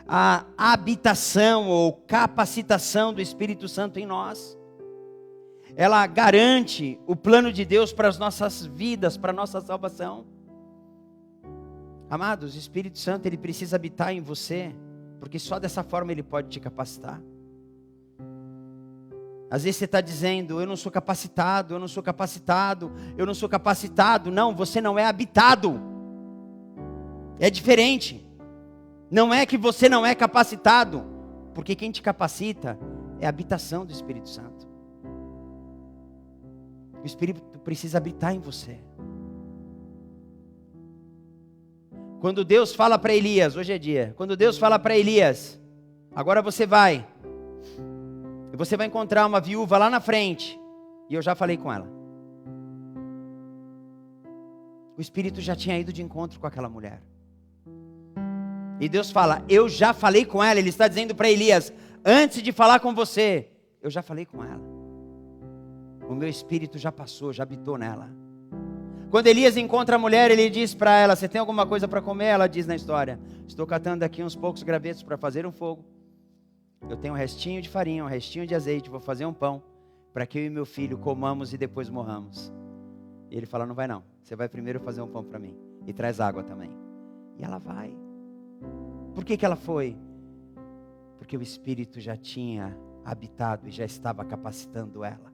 a habitação ou capacitação do Espírito Santo em nós. Ela garante o plano de Deus para as nossas vidas, para a nossa salvação. Amados, o Espírito Santo, ele precisa habitar em você, porque só dessa forma ele pode te capacitar. Às vezes você está dizendo: eu não sou capacitado, eu não sou capacitado, eu não sou capacitado. Não, você não é habitado. É diferente. Não é que você não é capacitado, porque quem te capacita é a habitação do Espírito Santo. O Espírito precisa habitar em você. Quando Deus fala para Elias, hoje é dia, quando Deus fala para Elias: agora você vai encontrar uma viúva lá na frente, e eu já falei com ela. O Espírito já tinha ido de encontro com aquela mulher. E Deus fala: eu já falei com ela. Ele está dizendo para Elias: antes de falar com você, eu já falei com ela. O meu Espírito já passou, já habitou nela. Quando Elias encontra a mulher, ele diz para ela: você tem alguma coisa para comer? Ela diz na história: estou catando aqui uns poucos gravetos para fazer um fogo. Eu tenho um restinho de farinha, um restinho de azeite, vou fazer um pão, para que eu e meu filho comamos e depois morramos. E ele fala: não vai não, você vai primeiro fazer um pão para mim, e traz água também. E ela vai. Por que ela foi? Porque o Espírito já tinha habitado e já estava capacitando ela.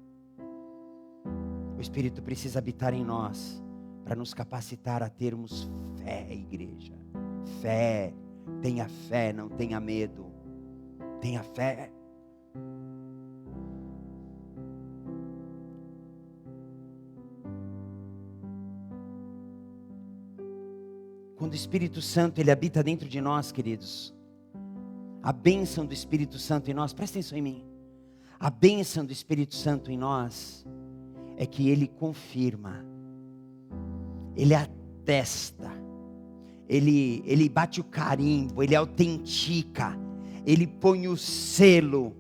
O Espírito precisa habitar em nós, para nos capacitar a termos fé, igreja. Fé. Tenha fé, não tenha medo. Tenha fé. Quando o Espírito Santo, ele habita dentro de nós, queridos, a bênção do Espírito Santo em nós, presta atenção em mim, a bênção do Espírito Santo em nós, é que ele confirma, ele atesta, ele bate o carimbo, ele autentica, ele põe o selo.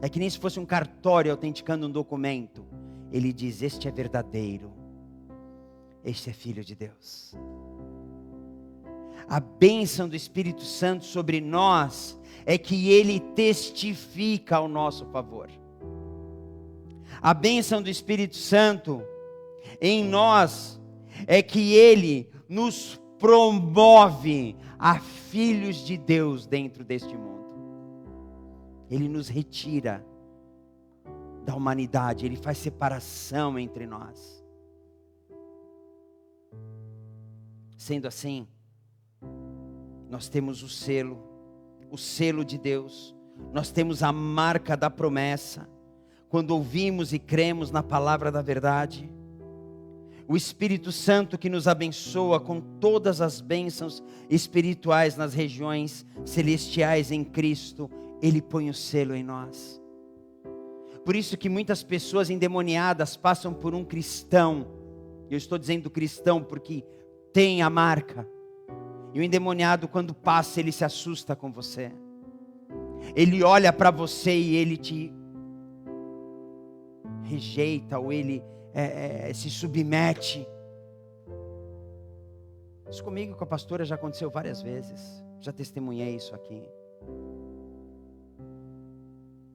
É que nem se fosse um cartório autenticando um documento. Ele diz: este é verdadeiro, este é filho de Deus. A bênção do Espírito Santo sobre nós é que ele testifica ao nosso favor. A bênção do Espírito Santo em nós é que Ele nos promove a filhos de Deus dentro deste mundo. Ele nos retira da humanidade, Ele faz separação entre nós. Sendo assim, nós temos o selo de Deus, nós temos a marca da promessa. Quando ouvimos e cremos na palavra da verdade, o Espírito Santo que nos abençoa com todas as bênçãos espirituais nas regiões celestiais em Cristo, Ele põe o selo em nós. Por isso que muitas pessoas endemoniadas passam por um cristão. Eu estou dizendo cristão porque tem a marca. E o endemoniado, quando passa, ele se assusta com você. Ele olha para você e ele te rejeita, ou ele se submete. Isso comigo e com a pastora já aconteceu várias vezes. Já testemunhei isso aqui.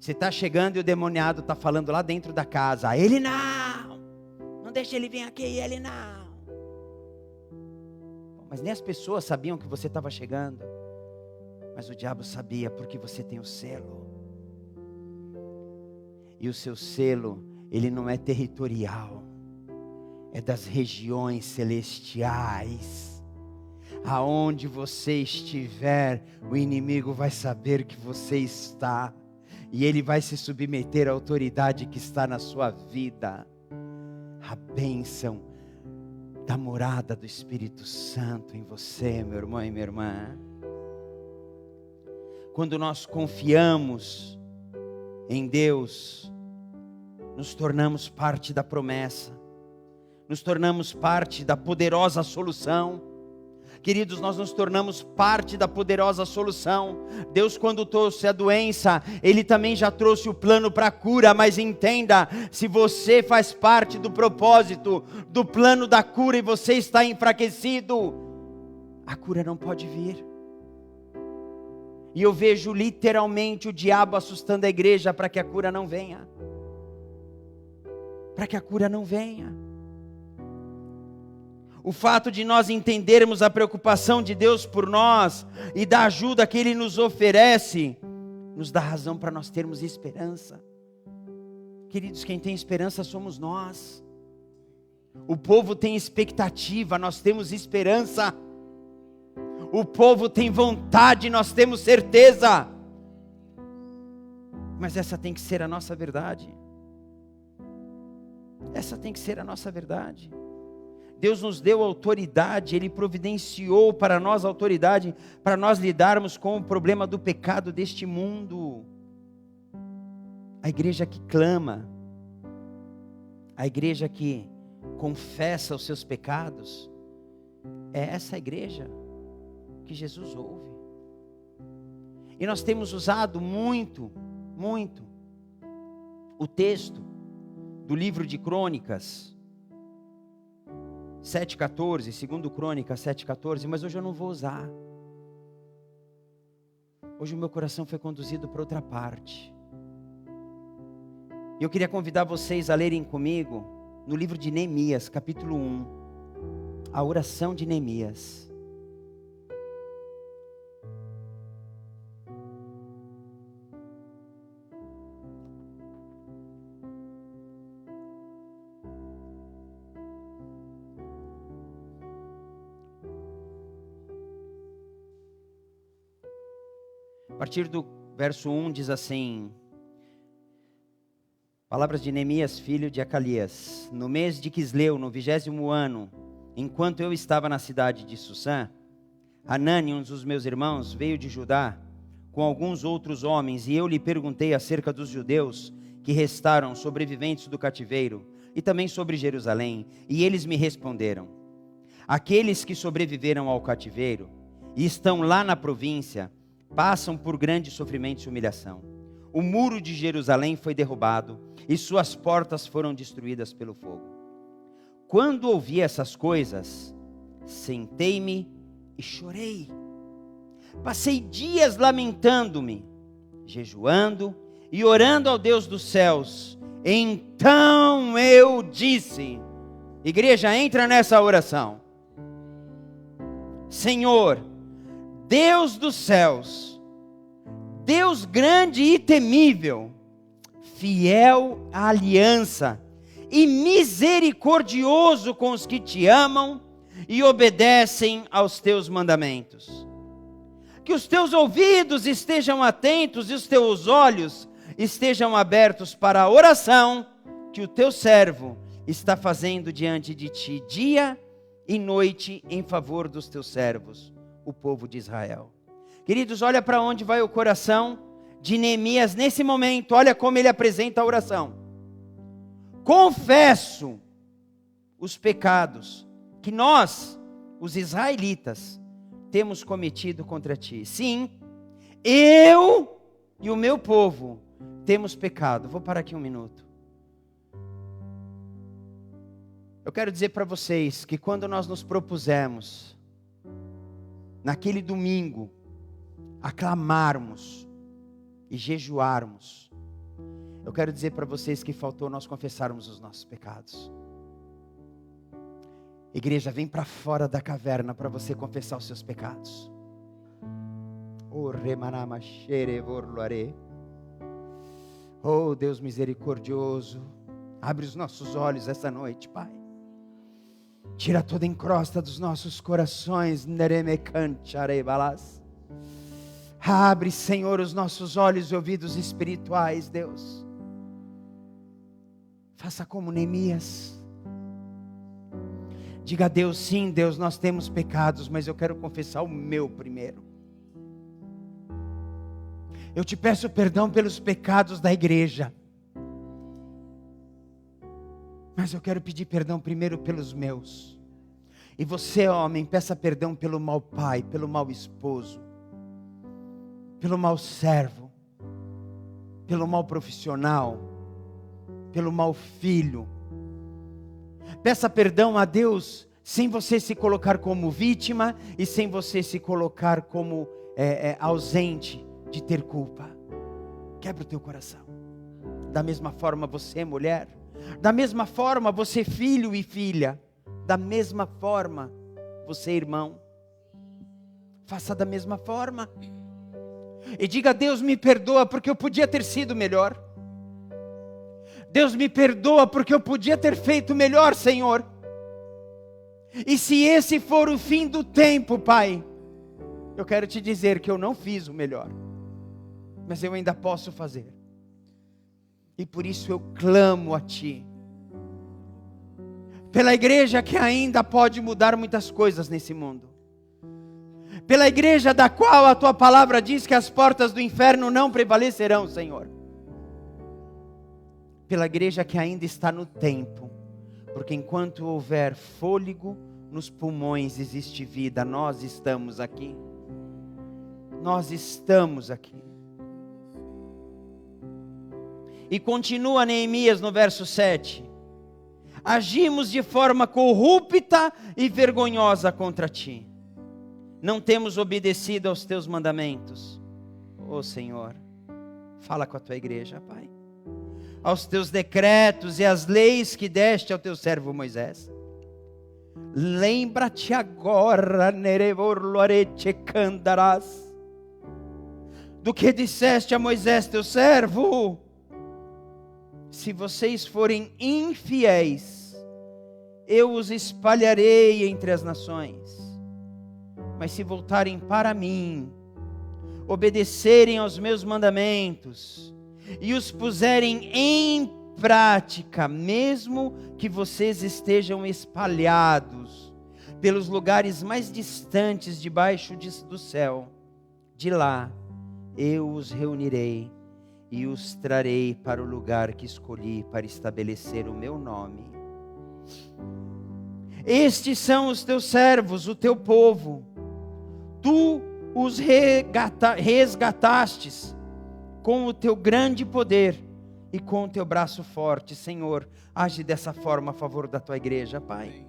Você está chegando e o demoniado está falando lá dentro da casa. Ele não deixa ele vir aqui, ele não. Mas nem as pessoas sabiam que você estava chegando. Mas o diabo sabia, porque você tem o selo. E o seu selo, ele não é territorial. É das regiões celestiais. Aonde você estiver, o inimigo vai saber que você está. E ele vai se submeter à autoridade que está na sua vida. A bênção da morada do Espírito Santo em você, meu irmão e minha irmã. Quando nós confiamos em Deus, nos tornamos parte da promessa, nos tornamos parte da poderosa solução. Queridos, nós nos tornamos parte da poderosa solução. Deus, quando trouxe a doença, Ele também já trouxe o plano para a cura. Mas entenda, se você faz parte do propósito, do plano da cura, e você está enfraquecido, a cura não pode vir. E eu vejo literalmente o diabo assustando a igreja para que a cura não venha. Para que a cura não venha. O fato de nós entendermos a preocupação de Deus por nós e da ajuda que Ele nos oferece, nos dá razão para nós termos esperança. Queridos, quem tem esperança somos nós. O povo tem expectativa, nós temos esperança. O povo tem vontade, nós temos certeza. Mas essa tem que ser a nossa verdade. Essa tem que ser a nossa verdade. Deus nos deu autoridade, Ele providenciou para nós autoridade, para nós lidarmos com o problema do pecado deste mundo. A igreja que clama, a igreja que confessa os seus pecados, é essa igreja que Jesus ouve. E nós temos usado muito o texto do livro de Crônicas 7,14, segundo Crônicas 7,14, mas hoje eu não vou usar. Hoje o meu coração foi conduzido para outra parte. E eu queria convidar vocês a lerem comigo no livro de Neemias, capítulo 1, a oração de Neemias. A partir do verso 1 diz assim: palavras de Neemias, filho de Acalias. No mês de Quisleu, no 20º ano, enquanto eu estava na cidade de Susã, Hanani, um dos meus irmãos, veio de Judá com alguns outros homens, e eu lhe perguntei acerca dos judeus que restaram sobreviventes do cativeiro, e também sobre Jerusalém, e eles me responderam: aqueles que sobreviveram ao cativeiro e estão lá na província, passam por grande sofrimento e humilhação. O muro de Jerusalém foi derrubado e suas portas foram destruídas pelo fogo. Quando ouvi essas coisas, sentei-me e chorei. Passei dias lamentando-me, jejuando e orando ao Deus dos céus. Então eu disse. Igreja, entra nessa oração. Senhor, Deus dos céus, Deus grande e temível, fiel à aliança e misericordioso com os que te amam e obedecem aos teus mandamentos. Que os teus ouvidos estejam atentos e os teus olhos estejam abertos para a oração que o teu servo está fazendo diante de ti, dia e noite, em favor dos teus servos, o povo de Israel. Queridos, olha para onde vai o coração de Neemias nesse momento. Olha como ele apresenta a oração. Confesso os pecados que nós, os israelitas, temos cometido contra ti. Sim, eu e o meu povo temos pecado. Vou parar aqui um minuto. Eu quero dizer para vocês que quando nós nos propusemos, naquele domingo, a clamarmos e jejuarmos, eu quero dizer para vocês que faltou nós confessarmos os nossos pecados. Igreja, vem para fora da caverna para você confessar os seus pecados. Oh Deus misericordioso, abre os nossos olhos essa noite, Pai. Tira toda a encrosta dos nossos corações. Abre, Senhor, os nossos olhos e ouvidos espirituais, Deus. Faça como Neemias. Diga a Deus, sim, Deus, nós temos pecados, mas eu quero confessar o meu primeiro. Eu te peço perdão pelos pecados da igreja, mas eu quero pedir perdão primeiro pelos meus. E você, homem, peça perdão pelo mau pai, pelo mau esposo, pelo mau servo, pelo mau profissional, pelo mau filho. Peça perdão a Deus sem você se colocar como vítima e sem você se colocar como ausente de ter culpa. Quebra o teu coração. Da mesma forma você, mulher. Da mesma forma você, filho e filha. Da mesma forma você, irmão. Faça da mesma forma. E diga: Deus, me perdoa porque eu podia ter sido melhor. Deus, me perdoa porque eu podia ter feito melhor, Senhor. E se esse for o fim do tempo, Pai, eu quero te dizer que eu não fiz o melhor, mas eu ainda posso fazer. E por isso eu clamo a Ti, pela igreja que ainda pode mudar muitas coisas nesse mundo, pela igreja da qual a Tua palavra diz que as portas do inferno não prevalecerão, Senhor. Pela igreja que ainda está no tempo, porque enquanto houver fôlego nos pulmões existe vida. Nós estamos aqui. Nós estamos aqui. E continua Neemias no verso 7. Agimos de forma corrupta e vergonhosa contra ti. Não temos obedecido aos teus mandamentos. Ó Senhor, fala com a tua igreja, Pai. Aos teus decretos e às leis que deste ao teu servo Moisés. Lembra-te agora, do que disseste a Moisés teu servo. Se vocês forem infiéis, eu os espalharei entre as nações. Mas se voltarem para mim, obedecerem aos meus mandamentos e os puserem em prática, mesmo que vocês estejam espalhados pelos lugares mais distantes debaixo do céu, de lá eu os reunirei e os trarei para o lugar que escolhi para estabelecer o meu nome. Estes são os teus servos, o teu povo. Tu os resgatastes com o teu grande poder e com o teu braço forte. Senhor, age dessa forma a favor da tua igreja, Pai.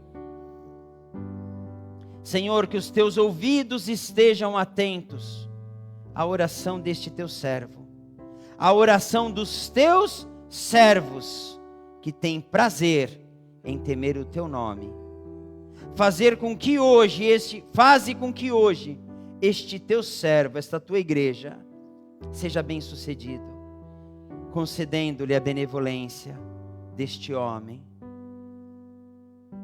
Senhor, que os teus ouvidos estejam atentos à oração deste teu servo, a oração dos teus servos que têm prazer em temer o teu nome. Faze com que hoje este teu servo, esta tua igreja, seja bem-sucedido, concedendo-lhe a benevolência deste homem.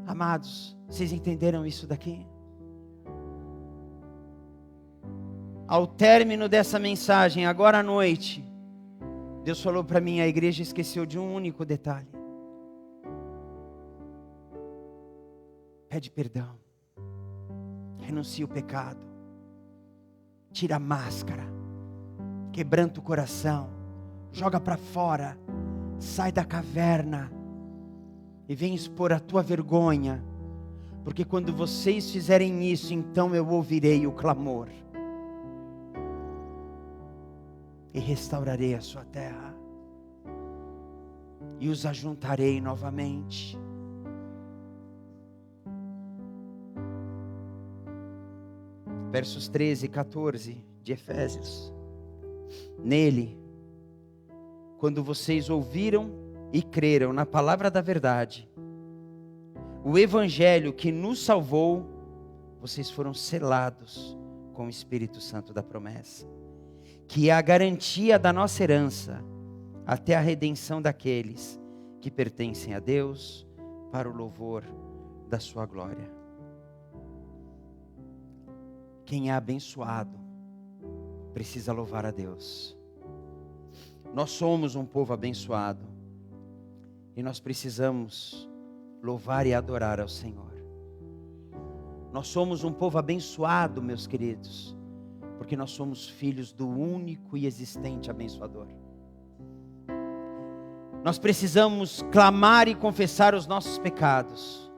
Amados, vocês entenderam isso daqui? Ao término dessa mensagem, agora à noite, Deus falou para mim, a igreja esqueceu de um único detalhe. Pede perdão, renuncia o pecado, tira a máscara, quebranta o coração, joga para fora, sai da caverna e vem expor a tua vergonha, porque quando vocês fizerem isso, então eu ouvirei o clamor e restaurarei a sua terra e os ajuntarei novamente. Versos 13 e 14 de Efésios. Nele, quando vocês ouviram e creram na palavra da verdade, o evangelho que nos salvou, vocês foram selados com o Espírito Santo da promessa, que é a garantia da nossa herança, até a redenção daqueles que pertencem a Deus, para o louvor da sua glória. Quem é abençoado precisa louvar a Deus. Nós somos um povo abençoado e nós precisamos louvar e adorar ao Senhor. Nós somos um povo abençoado, meus queridos, porque nós somos filhos do único e existente abençoador. Nós precisamos clamar e confessar os nossos pecados,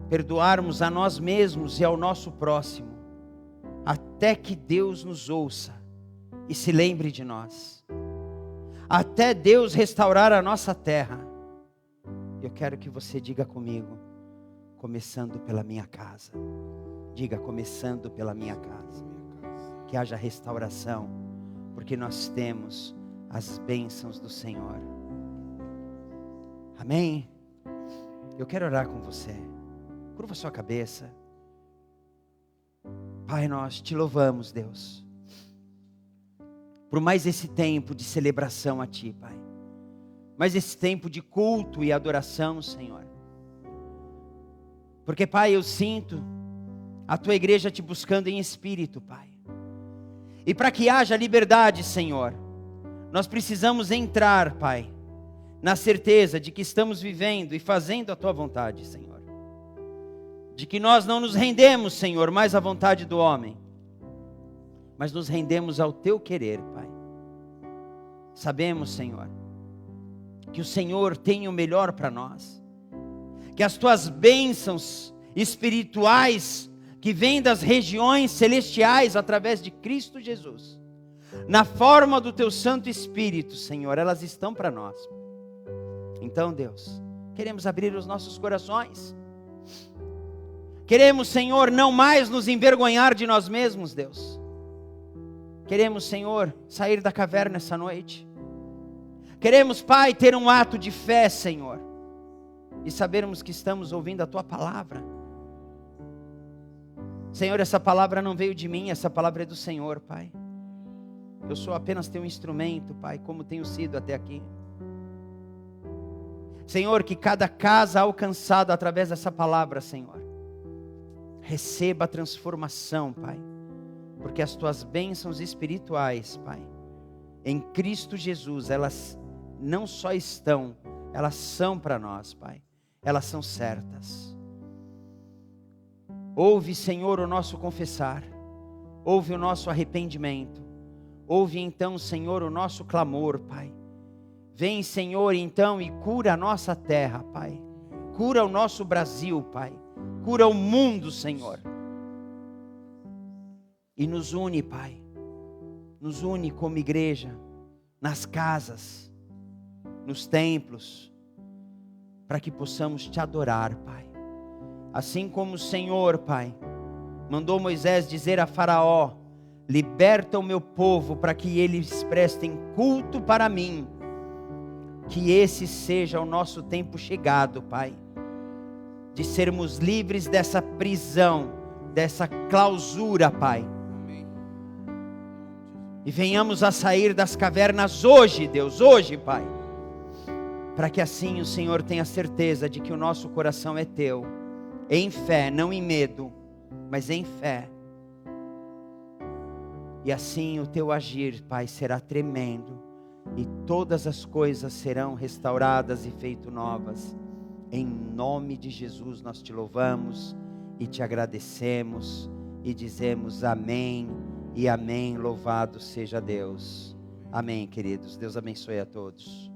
perdoarmos a nós mesmos e ao nosso próximo, até que Deus nos ouça e se lembre de nós, até Deus restaurar a nossa terra. Eu quero que você diga comigo, começando pela minha casa. Diga, começando pela minha casa. Que haja restauração, porque nós temos as bênçãos do Senhor. Amém? Eu quero orar com você. Curva sua cabeça. Pai, nós te louvamos, Deus, por mais esse tempo de celebração a Ti, Pai. Mais esse tempo de culto e adoração, Senhor. Porque, Pai, eu sinto a Tua igreja Te buscando em espírito, Pai. E para que haja liberdade, Senhor, nós precisamos entrar, Pai, na certeza de que estamos vivendo e fazendo a Tua vontade, Senhor. De que nós não nos rendemos, Senhor, mais à vontade do homem, mas nos rendemos ao Teu querer, Pai. Sabemos, Senhor, que o Senhor tem o melhor para nós, que as Tuas bênçãos espirituais, que vêm das regiões celestiais através de Cristo Jesus, na forma do Teu Santo Espírito, Senhor, elas estão para nós. Então, Deus, queremos abrir os nossos corações. Queremos, Senhor, não mais nos envergonhar de nós mesmos, Deus. Queremos, Senhor, sair da caverna essa noite. Queremos, Pai, ter um ato de fé, Senhor, e sabermos que estamos ouvindo a Tua palavra. Senhor, essa palavra não veio de mim, essa palavra é do Senhor, Pai. Eu sou apenas Teu instrumento, Pai, como tenho sido até aqui. Senhor, que cada casa alcançada através dessa palavra, Senhor, receba a transformação, Pai, porque as Tuas bênçãos espirituais, Pai, em Cristo Jesus, elas não só estão, elas são para nós, Pai, elas são certas. Ouve, Senhor, o nosso confessar, ouve o nosso arrependimento, ouve então, Senhor, o nosso clamor, Pai. Vem, Senhor, então, e cura a nossa terra, Pai, cura o nosso Brasil, Pai, cura o mundo, Senhor, e nos une, Pai, nos une como igreja, nas casas, nos templos, para que possamos Te adorar, Pai. Assim como o Senhor, Pai, mandou Moisés dizer a Faraó: liberta o meu povo para que eles prestem culto para mim. que esse seja o nosso tempo chegado, Pai, de sermos livres dessa prisão, dessa clausura, Pai. E venhamos a sair das cavernas hoje, Deus, hoje, Pai. Para que assim o Senhor tenha certeza de que o nosso coração é Teu. Em fé, não em medo, mas em fé. E assim o Teu agir, Pai, será tremendo. E todas as coisas serão restauradas e feitas novas. Em nome de Jesus nós Te louvamos e Te agradecemos. E dizemos amém e amém. Louvado seja Deus. Amém, queridos. Deus abençoe a todos.